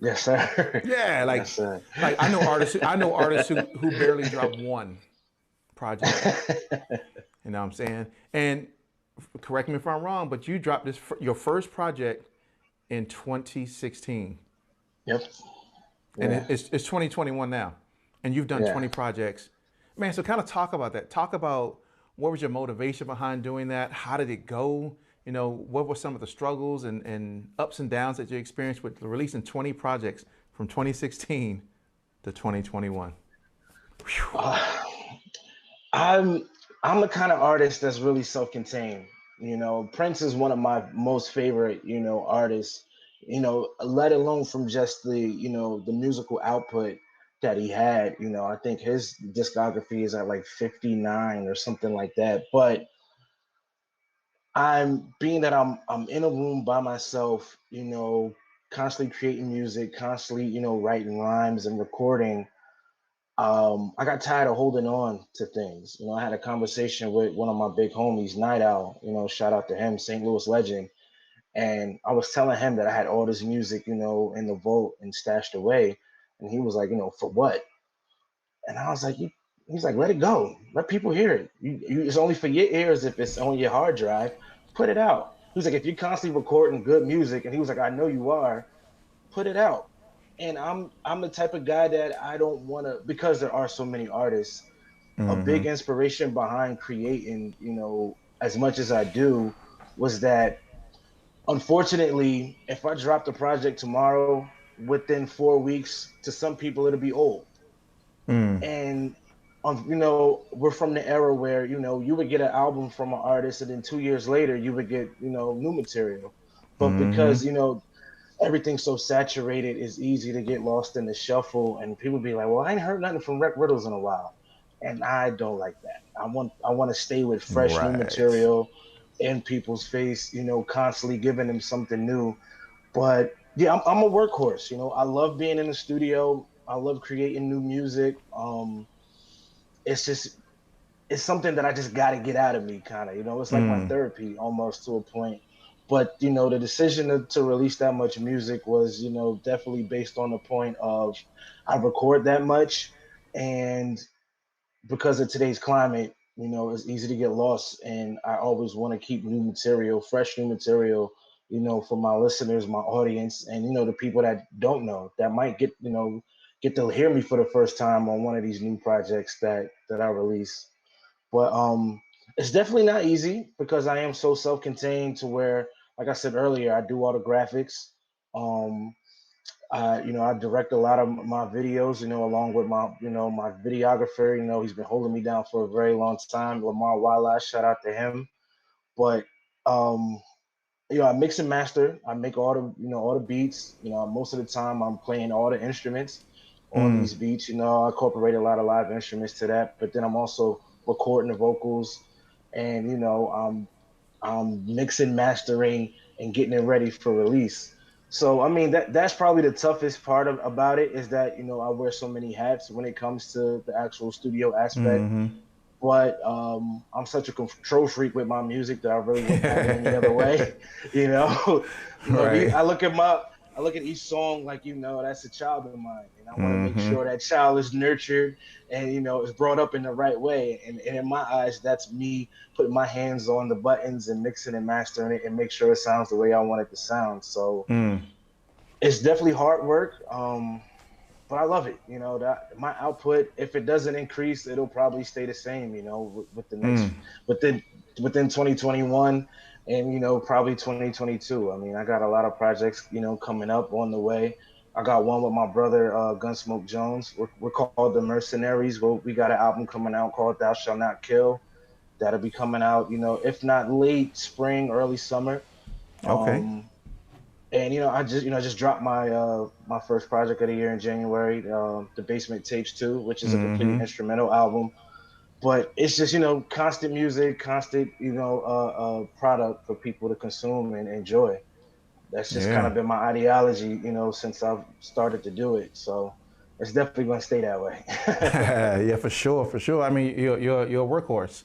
Yes, sir. Yeah, like Yes, sir. like I know artists who barely drop one project. You know what I'm saying? And correct me if I'm wrong, but you dropped your first project in 2016, Yep. and Yeah. it's 2021 now, and you've done Yeah. 20 projects. Man, so kind of talk about that. Talk about what was your motivation behind doing that? How did it go? What were some of the struggles and ups and downs that you experienced with releasing 20 projects from 2016 to 2021? I'm I'm the kind of artist that's really self-contained. Prince is one of my most favorite, artists, let alone from just the musical output that he had. I think his discography is at like 59 or something like that. But I'm being that I'm in a room by myself, constantly creating music, constantly, writing rhymes and recording. I got tired of holding on to things. I had a conversation with one of my big homies, Night Owl, shout out to him, St. Louis legend. And I was telling him that I had all this music, in the vault and stashed away. And he was like, for what? And I was like, he's like, let it go. Let people hear it. It's only for your ears if it's on your hard drive. Put it out. He was like, if you're constantly recording good music, and he was like, I know you are, put it out. And I'm the type of guy that I don't want to, because there are so many artists. A big inspiration behind creating, as much as I do, was that unfortunately, if I dropped a project tomorrow, within 4 weeks, to some people it'll be old. And we're from the era where you would get an album from an artist, and then 2 years later you would get new material. But because everything's so saturated, it's easy to get lost in the shuffle, and people be like, well, I ain't heard nothing from Rec Riddles in a while. And I don't like that. I want to stay with fresh new Right. material, in people's face, constantly giving them something new. But yeah, I'm a workhorse. I love being in the studio. I love creating new music. It's just it's something that I just got to get out of me, kind of. It's like my Mm, therapy almost to a point. But the decision to release that much music was, definitely based on the point of I record that much, and because of today's climate, it's easy to get lost, and I always want to keep new material, fresh new material, for my listeners, my audience, and the people that don't know that might get to hear me for the first time on one of these new projects that I release. But it's definitely not easy because I am so self-contained to where, like I said earlier, I do all the graphics. Um, I direct a lot of my videos, along with my videographer. He's been holding me down for a very long time. Lamar Wildlife, shout out to him. But um, I mix and master. I make all the beats. Most of the time I'm playing all the instruments on mm, these beats. I incorporate a lot of live instruments to that. But then I'm also recording the vocals, and I'm mixing, mastering, and getting it ready for release. So I mean that's probably the toughest part about it is that I wear so many hats when it comes to the actual studio aspect. mm-hmm. But I'm such a control freak with my music that I really wouldn't have it any other way. you know, Right. I look at each song like that's a child of mine, and I want to make Mm-hmm. sure that child is nurtured and is brought up in the right way. And in my eyes, that's me putting my hands on the buttons and mixing and mastering it and make sure it sounds the way I want it to sound. So Mm, it's definitely hard work. But I love it. That my output, if it doesn't increase, it'll probably stay the same. With the next mm. within 2021 and probably 2022. I mean, I got a lot of projects coming up on the way. I got one with my brother Gunsmoke Jones. We're called the Mercenaries. We got an album coming out called Thou Shall Not Kill. That'll be coming out, if not late spring, early summer. Okay. Um, and I just dropped my first project of the year in January, the Basement Tapes 2, which is a complete Mm-hmm. instrumental album. But it's just constant music, constant product for people to consume and enjoy. That's just kind Yeah. of been my ideology, since I've started to do it. So it's definitely going to stay that way. Yeah, for sure, for sure. I mean, you're a workhorse.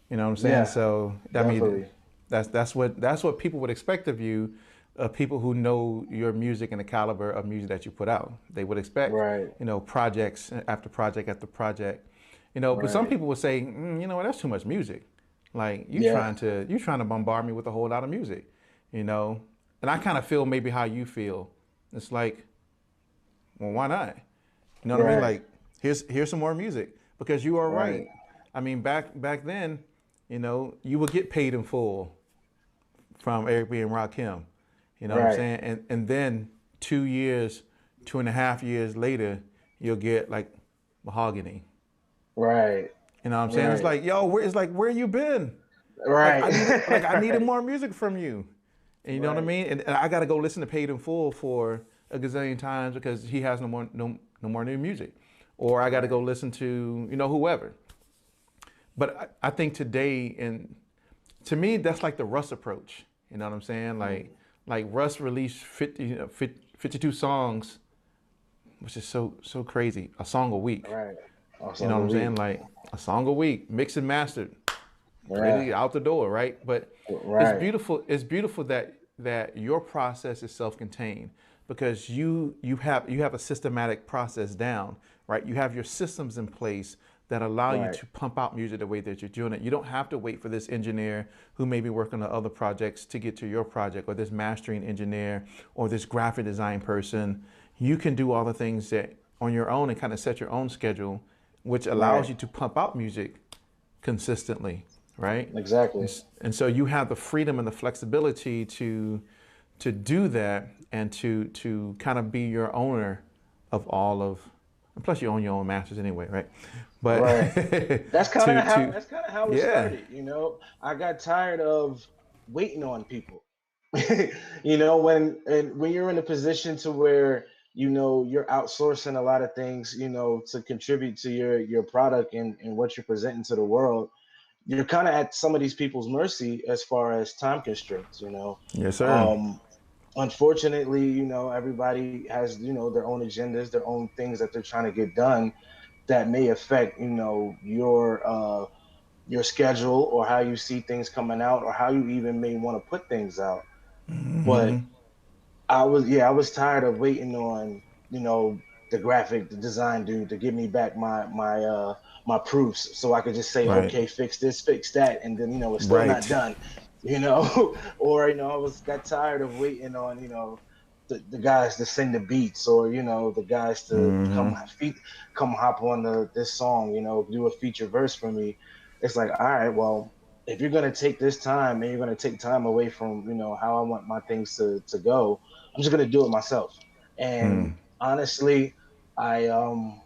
You know what I'm saying? Yeah, So I mean, definitely. that's what people would expect of you, people who know your music and the caliber of music that you put out. They would expect, Right, projects after project after project. But some right. people would say, you know what, that's too much music. Like Yeah, you trying to bombard me with a whole lot of music, you know. And I kind of feel maybe how you feel. It's like, well, why not? You know what I mean? right, Like, here's some more music because you are right, right. I mean, back then, you would get paid in full from Eric B and Rakim. You know what I'm right, saying? And then 2 years, 2.5 years later, you'll get like Mahogany. right, You know what I'm saying? It's right, like, yo, where you been? I needed right. more music from you. And you know what I Right. mean? And I got to go listen to Paid in Full for a gazillion times because he has no more new music, or I got to go Right. listen to whoever. But I think today, and to me, that's like the Russ approach. You know what I'm saying? Mm. Like Russ released 52 songs, which is so crazy. A song a week. Right. You know Also what a I'm saying? week. Like a song a week, mixed and mastered, Right. ready out the door, right? But it's Right. beautiful. It's beautiful that your process is self-contained because you have a systematic process down, right? You have your systems in place that allow you Right. to pump out music the way that you're doing it. You don't have to wait for this engineer who may be working on other projects to get to your project, or this mastering engineer, or this graphic design person. You can do all the things that on your own and kind of set your own schedule, which allows Right. you to pump out music consistently, right? Exactly. And so you have the freedom and the flexibility to do that and to kind of be your owner of all of, and plus you own your own masters anyway, right? But Right. That's kind of how to that's kind of how it yeah, started. I got tired of waiting on people. when you're in a position to where you're outsourcing a lot of things, to contribute to your product and what you're presenting to the world. you're kind of at some of these people's mercy as far as time constraints, you know. Yes, sir. Um, Unfortunately, you know, everybody has, you know, their own agendas, their own things that they're trying to get done that may affect, you know, your schedule or how you see things coming out or how you even may want to put things out. But Mm-hmm. I was tired of waiting on, you know, the design dude to give me back my proofs so I could just say, Right. okay, fix this, fix that, and then, you know, it's still not Right. done, you know. Or, you know, I got tired of waiting on, you know, the guys to sing the beats or, you know, the guys to Mm-hmm. come hop on this song, you know, do a feature verse for me. It's like, all right, well, if you're gonna take this time and you're gonna take time away from, you know, how I want my things to go, I'm just gonna do it myself. And Mm. honestly, I um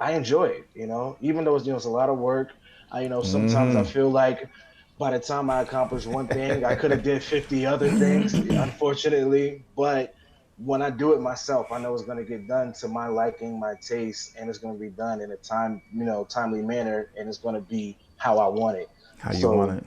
I enjoy it, you know, even though it's, you know, it's a lot of work. You know, sometimes I Mm-hmm. feel like by the time I accomplish one thing, I could have did 50 other things, unfortunately. But when I do it myself, I know it's gonna get done to my liking, my taste, and it's gonna be done in a timely manner, and it's gonna be how I want it. How you want So it.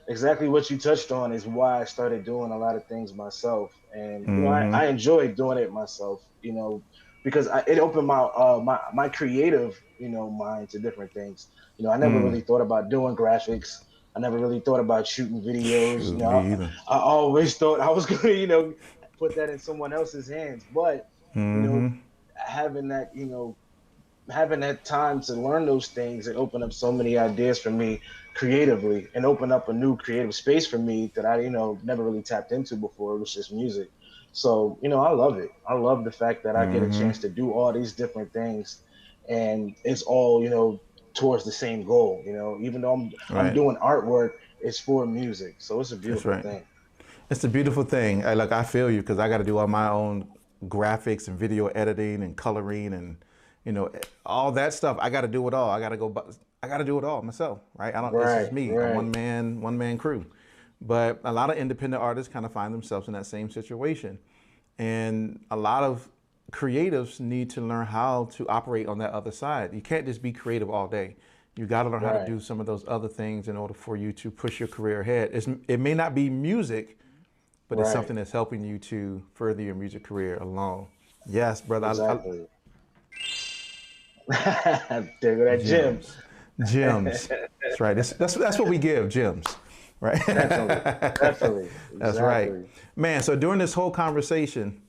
exactly what you touched on is why I started doing a lot of things myself, and you know, Mm-hmm. I enjoy doing it myself. You know, because it opened my creative, you know, mind to different things. You know, I never Mm. really thought about doing graphics. I never really thought about shooting videos. You Shoot, know, me either. I always thought I was gonna, you know, put that in someone else's hands. But you know, Mm-hmm. having that, you know, having that time to learn those things, it opened up so many ideas for me creatively and opened up a new creative space for me that I, you know, never really tapped into before. It was just music. So, you know, I love it. I love the fact that I get a Mm-hmm. chance to do all these different things and it's all, you know, towards the same goal, you know, even though I'm Right. doing artwork, it's for music. So it's a That's beautiful right. thing. It's a beautiful thing. Like I feel you because I got to do all my own graphics and video editing and coloring and you know all that stuff. I got to do it all. I got to go. I got to do it all myself. Right. I don't. It's just Right, me. A right, one man crew. But a lot of independent artists kind of find themselves in that same situation, and a lot of creatives need to learn how to operate on that other side. You can't just be creative all day. You got to learn how to right, do some of those other things in order for you to push your career ahead. It may not be music, but it's right. something that's helping you to further your music career along. Yes, brother. Exactly. There go that gym. Gems, gems. That's right. That's what we give, gems, right? Definitely, definitely, That's right, exactly. man. So during this whole conversation,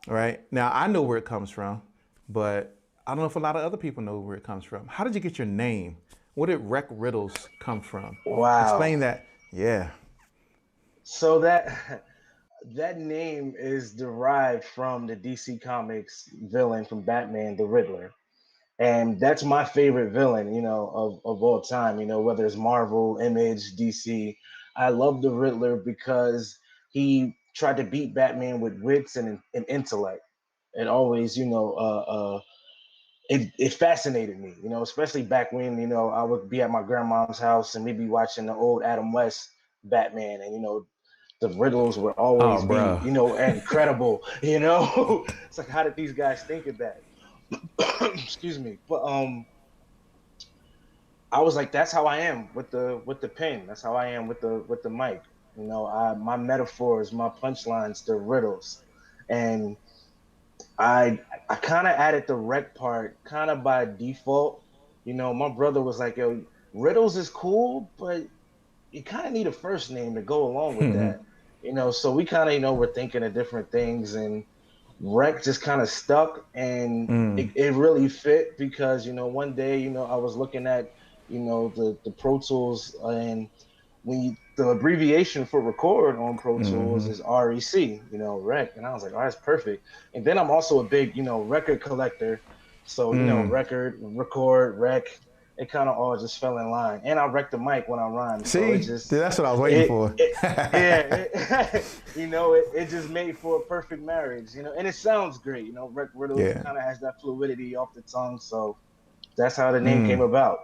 right now, I know where it comes from, but I don't know if a lot of other people know where it comes from. How did you get your name? Where did Rec Riddles come from? Wow. Explain that. Yeah. So that name is derived from the DC Comics villain from Batman, the Riddler. And that's my favorite villain, you know, of all time, you know, whether it's Marvel, Image, DC. I love the Riddler because he tried to beat Batman with wits and intellect. It always, you know, it fascinated me, you know, especially back when, you know, I would be at my grandma's house and we'd be watching the old Adam West Batman, and you know, the riddles would Oh, always be, bro. you know, incredible. You know, it's like, how did these guys think of that? Excuse me, but I was like, that's how I am with the pen. That's how I am with the mic. You know, my metaphors, my punchlines, they're riddles, and I kind of added the rec part kind of by default. You know, my brother was like, "Yo, riddles is cool, but you kind of need a first name to go along with that." You know, so we kind of, you know, were thinking of different things, and rec just kind of stuck, and it really fit because, you know, one day, you know, I was looking at, you know, the Pro Tools, and the abbreviation for record on Pro Tools is REC, you know, rec. And I was like, oh, that's perfect. And then I'm also a big, you know, record collector. So, you know, record, record, rec, it kind of all just fell in line. And I wreck the mic when I rhyme. So See, that's what I was waiting for. you know, it just made for a perfect marriage, you know, and it sounds great. You know, Rec Riddles Yeah. kind of has that fluidity off the tongue. So that's how the name came about.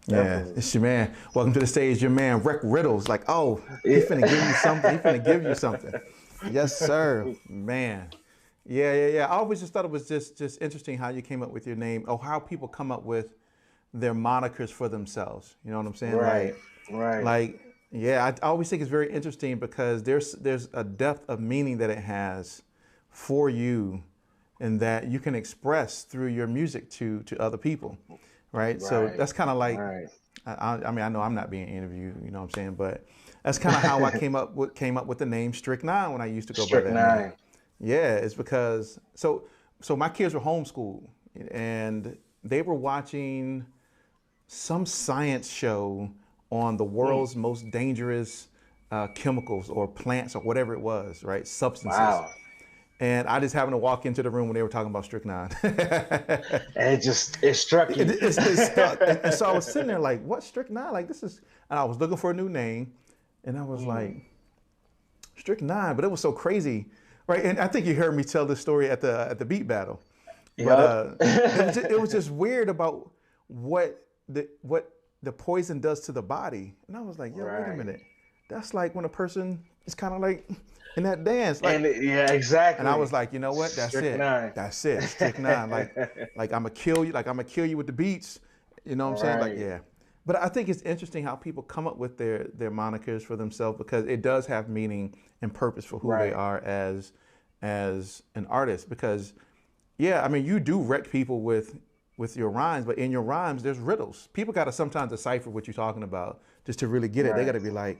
Yeah, Definitely. it's your man. Welcome to the stage, your man, Rec Riddles. Like, oh, he Yeah. finna give you something. He finna give you something. Yes, sir, man. Yeah, yeah, yeah. I always just thought it was just interesting how you came up with your name, or how people come up with their monikers for themselves. You know what I'm saying? Right. Right. Yeah, I always think it's very interesting because there's a depth of meaning that it has for you, and that you can express through your music to other people, right? So Right. that's kind of like, Right. I mean, I know I'm not being interviewed, you know what I'm saying, but that's kind of how I came up with the name Strict Nine when I used to go by Strict that name. nine. Yeah, it's because so my kids were homeschooled, and they were watching some science show on the Mm. world's most dangerous chemicals or plants or whatever it was, right? Substances. Wow. And I just happened to walk into the room when they were talking about strychnine. And it struck you. It stuck. And so I was sitting there like, what strychnine? Like, this is, and I was looking for a new name. And I was like, Mm. strychnine, but it was so crazy, right? And I think you heard me tell this story at the beat battle. But Yup. it was just weird about what the poison does to the body. And I was like, yo, wait a Right. minute. That's like when a person is kind of like in that dance, like, And yeah, and I exactly. was like, you know what? That's Strict it. nine. That's it. Strychnine. Like I'm gonna kill you. Like I'm gonna kill you with the beats. You know what I'm saying? Like, Right. yeah. But I think it's interesting how people come up with their monikers for themselves, because it does have meaning and purpose for who they Right. are as an artist. Because yeah, I mean, you do wreck people with your rhymes, but in your rhymes there's riddles. People got to sometimes decipher what you're talking about just to really get it. They got Right. to be like,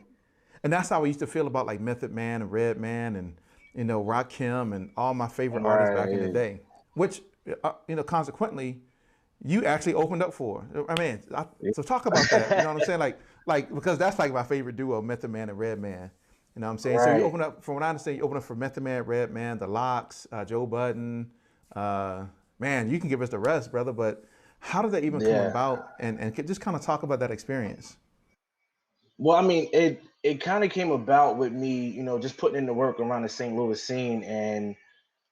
and that's how I used to feel about like Method Man and Redman and Rakim and all my favorite artists back in the Right. day. Which consequently, you actually opened up for. I mean, so talk about that. You know what I'm saying? Like because that's like my favorite duo, Method Man and Redman. You know what I'm saying? So you Right. open up, from what I understand, you open up for Method Man, Redman, The Locks, Joe Budden. Uh, Man, you can give us the rest, brother. But how did that even come Yeah. about? And just kind of talk about that experience. Well, I mean, it kind of came about with me, just putting in the work around the St. Louis scene, and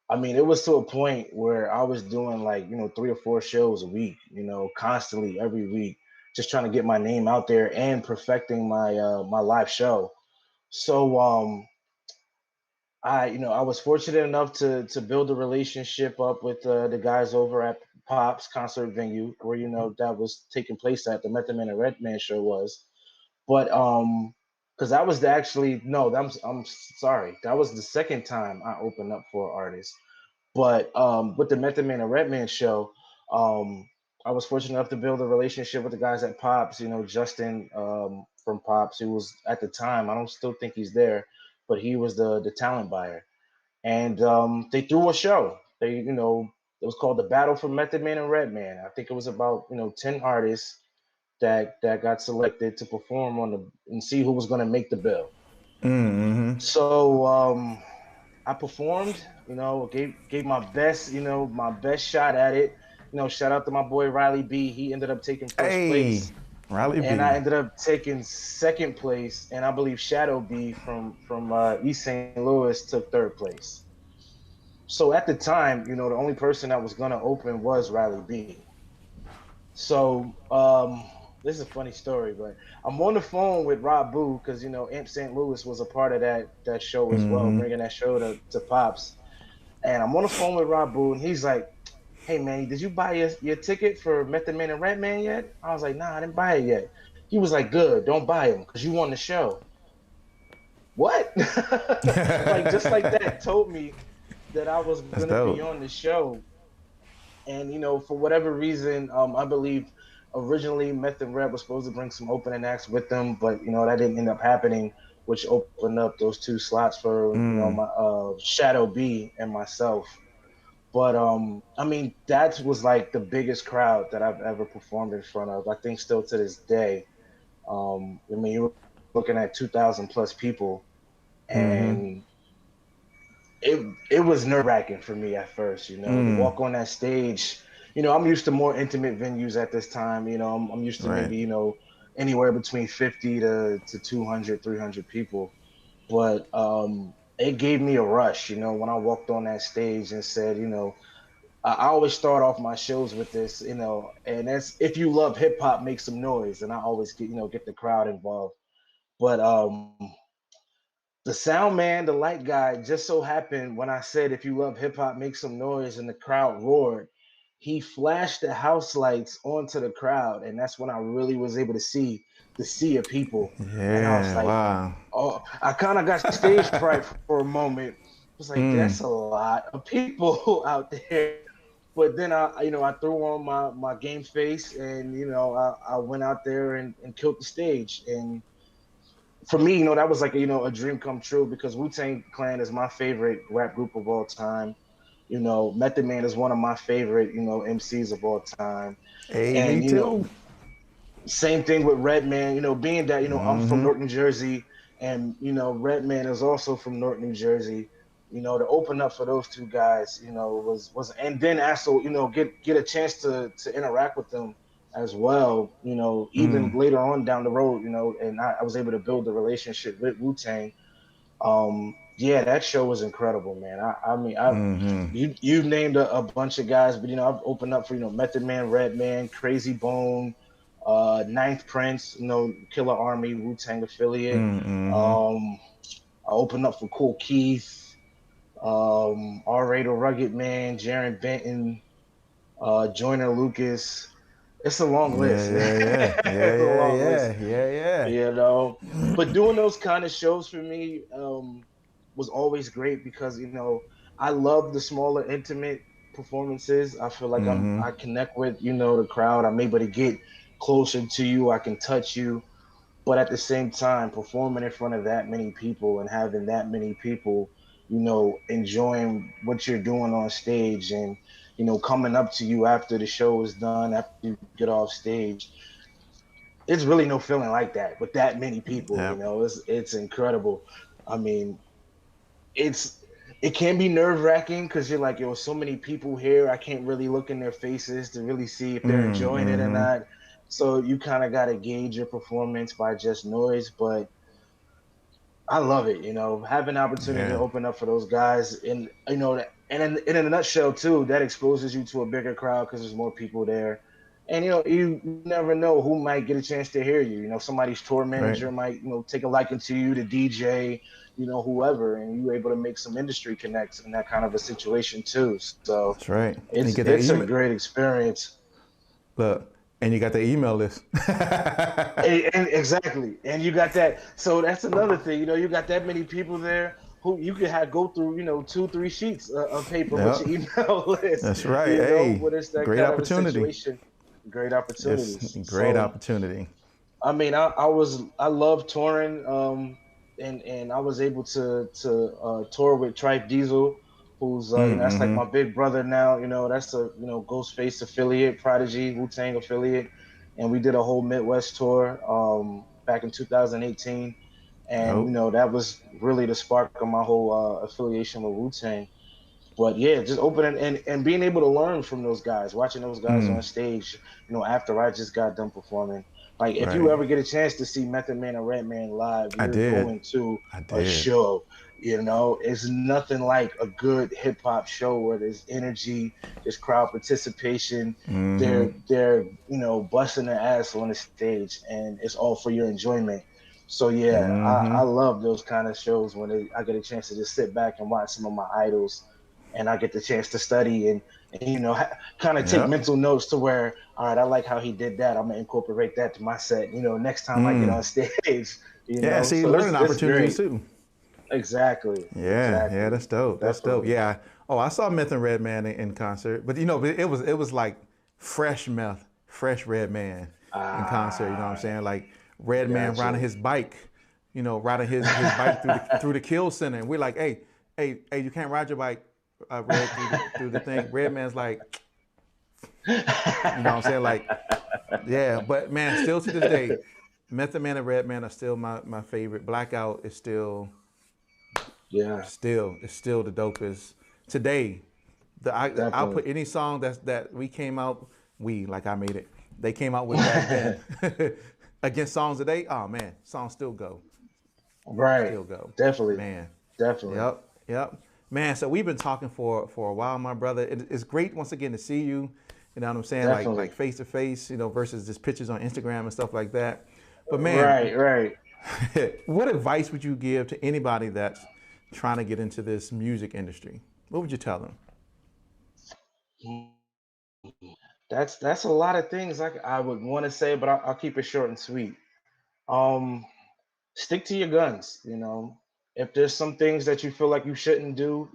I mean, it was to a point where I was doing like, 3 or 4 shows a week, constantly every week, just trying to get my name out there and perfecting my live show. So I was fortunate enough to build a relationship up with the guys over at Pop's concert venue, where that was taking place at the Method Man and Redman show was. But because that was actually no, I'm sorry, that was the second time I opened up for an artist. But with the Method Man and Redman show, um, I was fortunate enough to build a relationship with the guys at Pops. Justin from Pops, who was at the time, I don't still think he's there, but he was the talent buyer, and they threw a show. It was called the Battle for Method Man and Redman. I think it was about 10 artists that got selected to perform on the and see who was going to make the bill. Mm-hmm. So I performed, gave my best, my best shot at it. Shout out to my boy Riley B. He ended up taking first Hey, place, Riley and B. I ended up taking second place. And I believe Shadow B from East St. Louis took third place. So at the time, the only person that was gonna open was Riley B. So this is a funny story, but I'm on the phone with Rob Boo because Amp St. Louis was a part of that show as well, Mm-hmm. bringing that show to Pops. And I'm on the phone with Rob Boo, and he's like, "Hey man, did you buy your ticket for Method Man and Redman yet?" I was like, "Nah, I didn't buy it yet." He was like, "Good, don't buy them because you won the show." What? Like just like that, told me that I was That's gonna be dope. on the show. And for whatever reason, I believe originally Meth Red was supposed to bring some opening acts with them, but that didn't end up happening, which opened up those 2 slots for Mm. my Shadow B and myself. But I mean, that was like the biggest crowd that I've ever performed in front of. I think still to this day. I mean, you're looking at 2,000 plus people, Mm-hmm. and it was nerve wracking for me at first, to Mm. walk on that stage. I'm used to more intimate venues at this time. I'm used to Right. maybe, anywhere between 50 to 200, 300 people. But it gave me a rush, when I walked on that stage and said, I always start off my shows with this, and that's if you love hip hop, make some noise. And I always get the crowd involved. But the sound man, the light guy, just so happened when I said, if you love hip hop, make some noise, and the crowd roared. he flashed the house lights onto the crowd, and that's when I really was able to see the sea of people. And I was Yeah, like, wow. oh, I kind of got stage fright for a moment. I was like, Mm, that's a lot of people out there. But then I threw on my game face, and I went out there and killed the stage. And for me, that was like a dream come true, because Wu-Tang Clan is my favorite rap group of all time. Method Man is one of my favorite, MCs of all time. hey, me And too. same thing with Redman, being that, I'm from Mm-hmm. Newark, New Jersey, and Redman is also from Newark, New Jersey. To open up for those two guys, was and then also, get a chance to interact with them as well, even Mm. later on down the road, and I was able to build a relationship with Wu-Tang. Yeah, that show was incredible, man. I mean, Mm-hmm. you've named a bunch of guys, but I've opened up for Method Man, Redman, Crazy Bone, Ninth Prince, Killer Army, Wu Tang affiliate. Mm-hmm. Um, I opened up for Cool Keith, R. Rated Rugged Man, Jaron Benton, Joyner Lucas. It's a long Yeah, list. yeah, yeah, yeah, It's a yeah, long list. yeah, yeah, yeah. you know. But doing those kind of shows for me was always great, because I love the smaller, intimate performances. I feel like Mm-hmm. I connect with the crowd. I'm able to get closer to you. I can touch you. But at the same time, performing in front of that many people and having that many people, enjoying what you're doing on stage, and coming up to you after the show is done, after you get off stage, it's really no feeling like that with that many people. Yep. It's incredible. I mean, it's it can be nerve wracking, because you're like, yo, so many people here. I can't really look in their faces to really see if they're enjoying it or Mm-hmm. not. So you kind of got to gauge your performance by just noise. But I love it. Having the opportunity to Yeah. open up for those guys, and and in a nutshell too, that exposes you to a bigger crowd, because there's more people there. And you never know who might get a chance to hear you. Somebody's tour Right. manager might take a liking to you, the DJ, whoever, and you're able to make some industry connects in that kind of a situation too. So That's right. And you it's get that it's a email. great experience. Look, and you got the email list. And exactly, and you got that. So that's another thing. You got that many people there who you could have go through, 2, 3 sheets of paper with Yep. your email list. That's right. Hey, But it's that great kind of a opportunity. situation. Great It's opportunities. a great So opportunity. I mean, I love touring, and I was able to tour with Trife Diesel, who's that's like Mm-hmm. my big brother now. That's a Ghostface affiliate, Prodigy, Wu Tang affiliate, and we did a whole Midwest tour back in 2018, and Oh. that was really the spark of my whole affiliation with Wu Tang. But yeah, just opening and being able to learn from those guys, watching those guys on Mm. stage, after I just got done performing. Like, if you Right. ever get a chance to see Method Man and Redman live, I you're did. going to I a did. show. It's nothing like a good hip hop show where there's energy, there's crowd participation. Mm-hmm. They're busting their ass on the stage, and it's all for your enjoyment. So yeah, I Mm-hmm. love those kind of shows when I get a chance to just sit back and watch some of my idols, and I get the chance to study and kind of take Yep. mental notes to where, all right, I like how he did that. I'm gonna incorporate that to my set. Next time I get Mm. on stage. Yeah, see, So learning it's opportunities great. too. Exactly, Yeah, yeah, exactly, that's dope. That's dope. definitely. Yeah. Oh, I saw Meth and Redman in concert, but it was like fresh Meth, fresh Redman in concert. You know what I'm Ah, saying? Like Redman riding gotcha. his bike, riding his bike through the kill center, and we're like, hey, you can't ride your bike, Red, through the thing. Redman's like, you know what I'm saying? Like, yeah, but man, still to this day, Method Man and Redman are still my favorite. Blackout is Yeah, still the dopest today. I'll definitely. put any song that we came out, like I made it, they came out with back then against songs today. Oh man, songs Right, still go, definitely, man. definitely, Yep, man. So we've been talking for a while, my brother. It's great once again to see you. You know what I'm saying? Like definitely. face to face, versus just pictures on Instagram and stuff like that. But man, Right, right. what advice would you give to anybody that's trying to get into this music industry? What would you tell them? That's a lot of things I would want to say, but I'll keep it short and sweet. Um, Stick to your guns. If there's some things that you feel like you shouldn't do,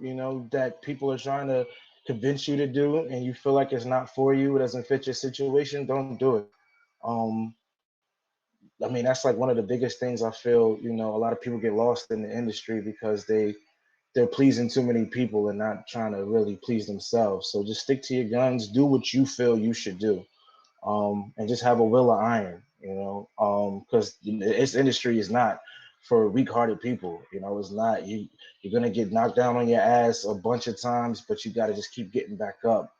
that people are trying to convince you to do, and you feel like it's not for you, it doesn't fit your situation, don't do it. Um, I mean, that's like one of the biggest things I feel. A lot of people get lost in the industry because they're pleasing too many people and not trying to really please themselves. So just stick to your guns, do what you feel you should do, and just have a will of iron, because this industry is not for weak-hearted people. It's not you're gonna get knocked down on your ass a bunch of times, but you got to just keep getting back up.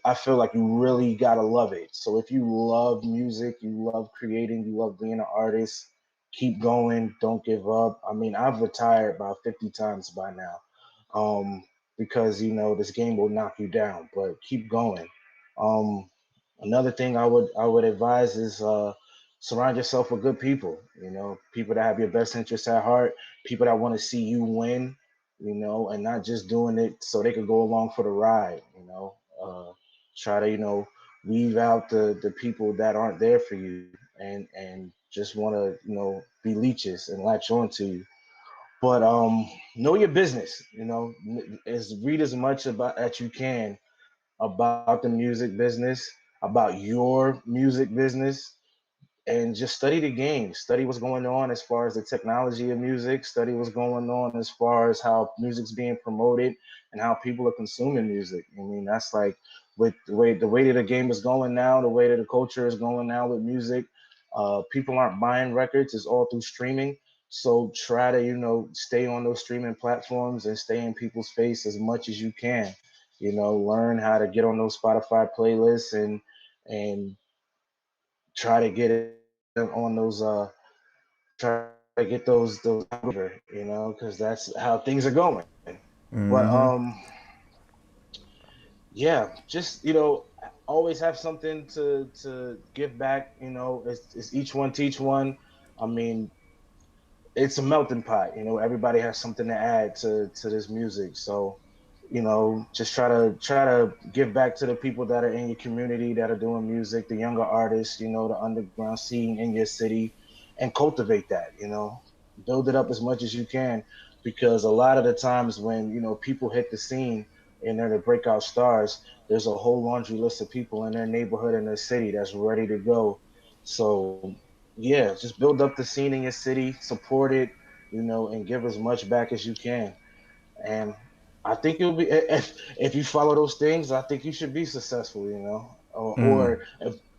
I feel like you really gotta love it. So if you love music, you love creating, you love being an artist, keep going. Don't give up. I mean, I've retired about 50 times by now, um, because this game will knock you down. But keep going. Um, Another thing I would advise is surround yourself with good people. People that have your best interests at heart, people that want to see you win. And not just doing it so they could go along for the ride. Try to weave out the people that aren't there for you and just want to be leeches and latch on to you. But know your business. As read as much about as you can about the music business, about your music business, and just study the game. Study what's going on as far as the technology of music. Study what's going on as far as how music's being promoted and how people are consuming music. I mean, that's like with the way that the game is going now, the way that the culture is going now with music. People aren't buying records; it's all through streaming. So try to stay on those streaming platforms and stay in people's face as much as you can. Learn how to get on those Spotify playlists and try to get it on those try to get those because that's how things are going. But yeah, just always have something to give back. It's each one teach one. I mean, it's a melting pot. Everybody has something to add to this music. So, just try to give back to the people that are in your community that are doing music, the younger artists, the underground scene in your city, and cultivate that. Build it up as much as you can, because a lot of the times when people hit the scene and they're the breakout stars, there's a whole laundry list of people in their neighborhood and their city that's ready to go. So yeah, just build up the scene in your city, support it, and give as much back as you can. And I think you'll be if you follow those things, I think you should be successful, or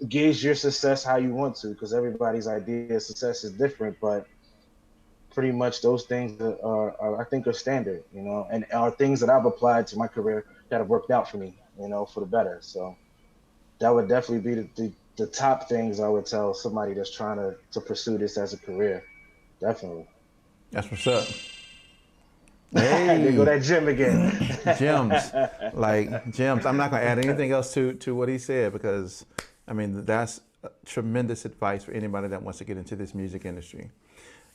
gauge your success how you want to, because everybody's idea of success is different, but pretty much those things I think are standard, and are things that I've applied to my career that have worked out for me, for the better. So that would definitely be the top things I would tell somebody that's trying to pursue this as a career. Definitely. That's what's up. There go Hey, that gym again. gems, like gems. I'm not gonna add anything else to what he said, because I mean that's tremendous advice for anybody that wants to get into this music industry.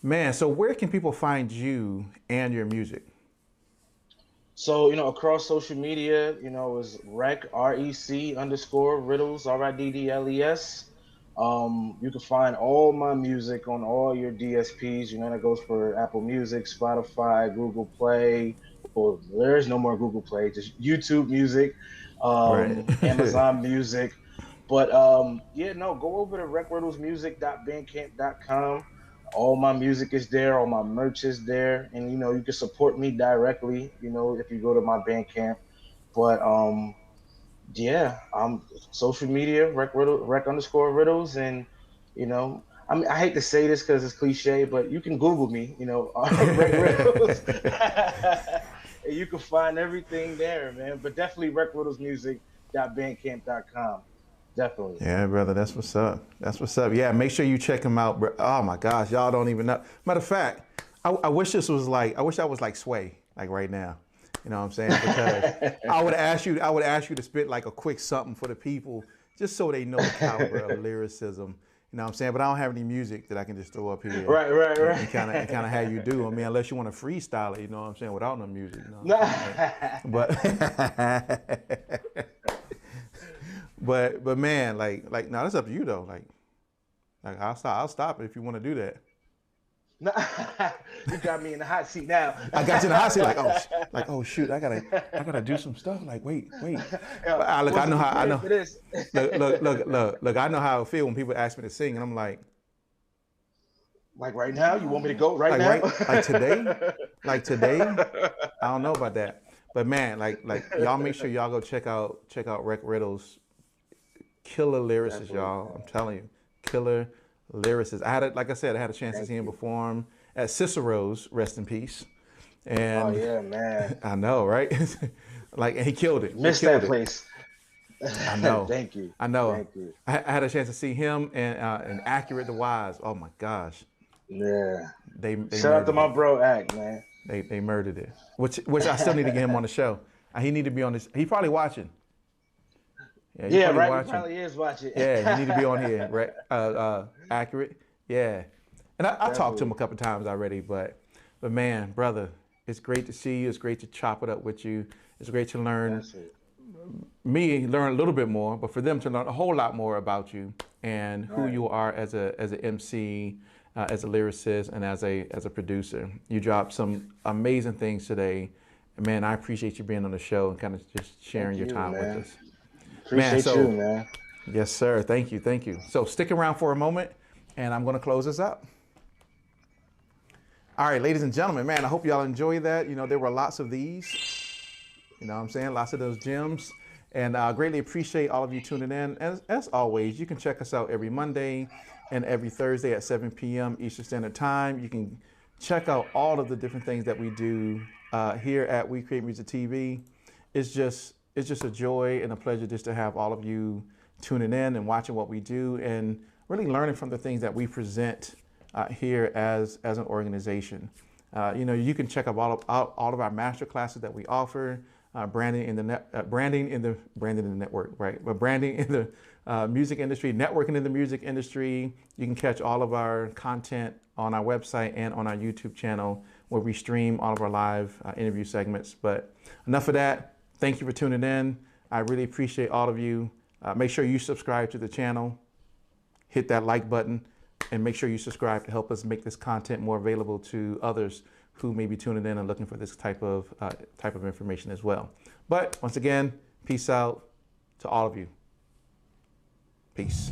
Man, so where can people find you and your music? So, across social media, is rec Riddles, you can find all my music on all your DSPs. That goes for Apple Music, Spotify, Google Play. Well, there is no more Google Play, just YouTube Music, Right. Amazon Music. But yeah, no, go over to recwordlesmusic.bandcamp.com. All my music is there, all my merch is there, and you can support me directly, if you go to my Bandcamp. But yeah, social media, rec_riddles, and I mean, I hate to say this because it's cliche, but you can Google me, Rec Riddles, and you can find everything there, man. But definitely recwordlesmusic.bandcamp.com. Definitely. Yeah, brother, that's what's up. That's what's up. Yeah, make sure you check him out, bro. Oh my gosh, y'all don't even know. Matter of fact, I wish this was like, I wish I was like Sway, like right now. You know what I'm saying? Because I would ask you to spit like a quick something for the people, just so they know the caliber of lyricism. You know what I'm saying? But I don't have any music that I can just throw up here Right, right, and right. kind of how you do. I mean, unless you want to freestyle it, you know what I'm saying, without no music. You know what I'm saying? Nah. But but man, like now that's up to you though. Like I'll stop it if you want to do that. No, you got me in the hot seat now. I got you in the hot seat, like oh shoot, I gotta do some stuff. Like wait. Look, I know how I know. Look, I know how I feel when people ask me to sing, and I'm like right now, you want me to go right now? Like today, I don't know about that. But man, like y'all make sure y'all go check out Rec Riddles. Killer lyricist, y'all. I'm telling you, killer lyricist. I had a chance to see him perform at Cicero's, rest in peace. And oh yeah, man. I know, right? And he killed it. Missed that place. I know. Thank you. I know. Thank you. I had a chance to see him and Accurate the Wise. Oh my gosh. Yeah. They shout out to my bro Act, man. They murdered it. Which I still need to get him on the show. He need to be on this. He probably watching. Yeah, right. Watching. He probably is watching. Yeah, you need to be on here, right? Accurate. Yeah. And I talked to him a couple times already, but man, brother, it's great to see you. It's great to chop it up with you. It's great to learn learn a little bit more, but for them to learn a whole lot more about you and who you are as an MC, as a lyricist, and as a producer. You dropped some amazing things today. Man, I appreciate you being on the show and kind of just sharing your time with us. Appreciate you, man. Yes, sir. Thank you. So stick around for a moment, and I'm going to close this up. All right, ladies and gentlemen, man, I hope y'all enjoy that. There were lots of these. You know what I'm saying? Lots of those gems. And I greatly appreciate all of you tuning in. As always, you can check us out every Monday and every Thursday at 7 p.m. Eastern Standard Time. You can check out all of the different things that we do here at We Create Music TV. It's just a joy and a pleasure just to have all of you tuning in and watching what we do and really learning from the things that we present here as an organization. You can check out all of our master classes that we offer, branding in the network, right? But branding in the music industry, networking in the music industry. You can catch all of our content on our website and on our YouTube channel where we stream all of our live interview segments. But enough of that. Thank you for tuning in. I really appreciate all of you. Make sure you subscribe to the channel, hit that like button, and make sure you subscribe to help us make this content more available to others who may be tuning in and looking for this type of information as well. But once again, peace out to all of you. Peace.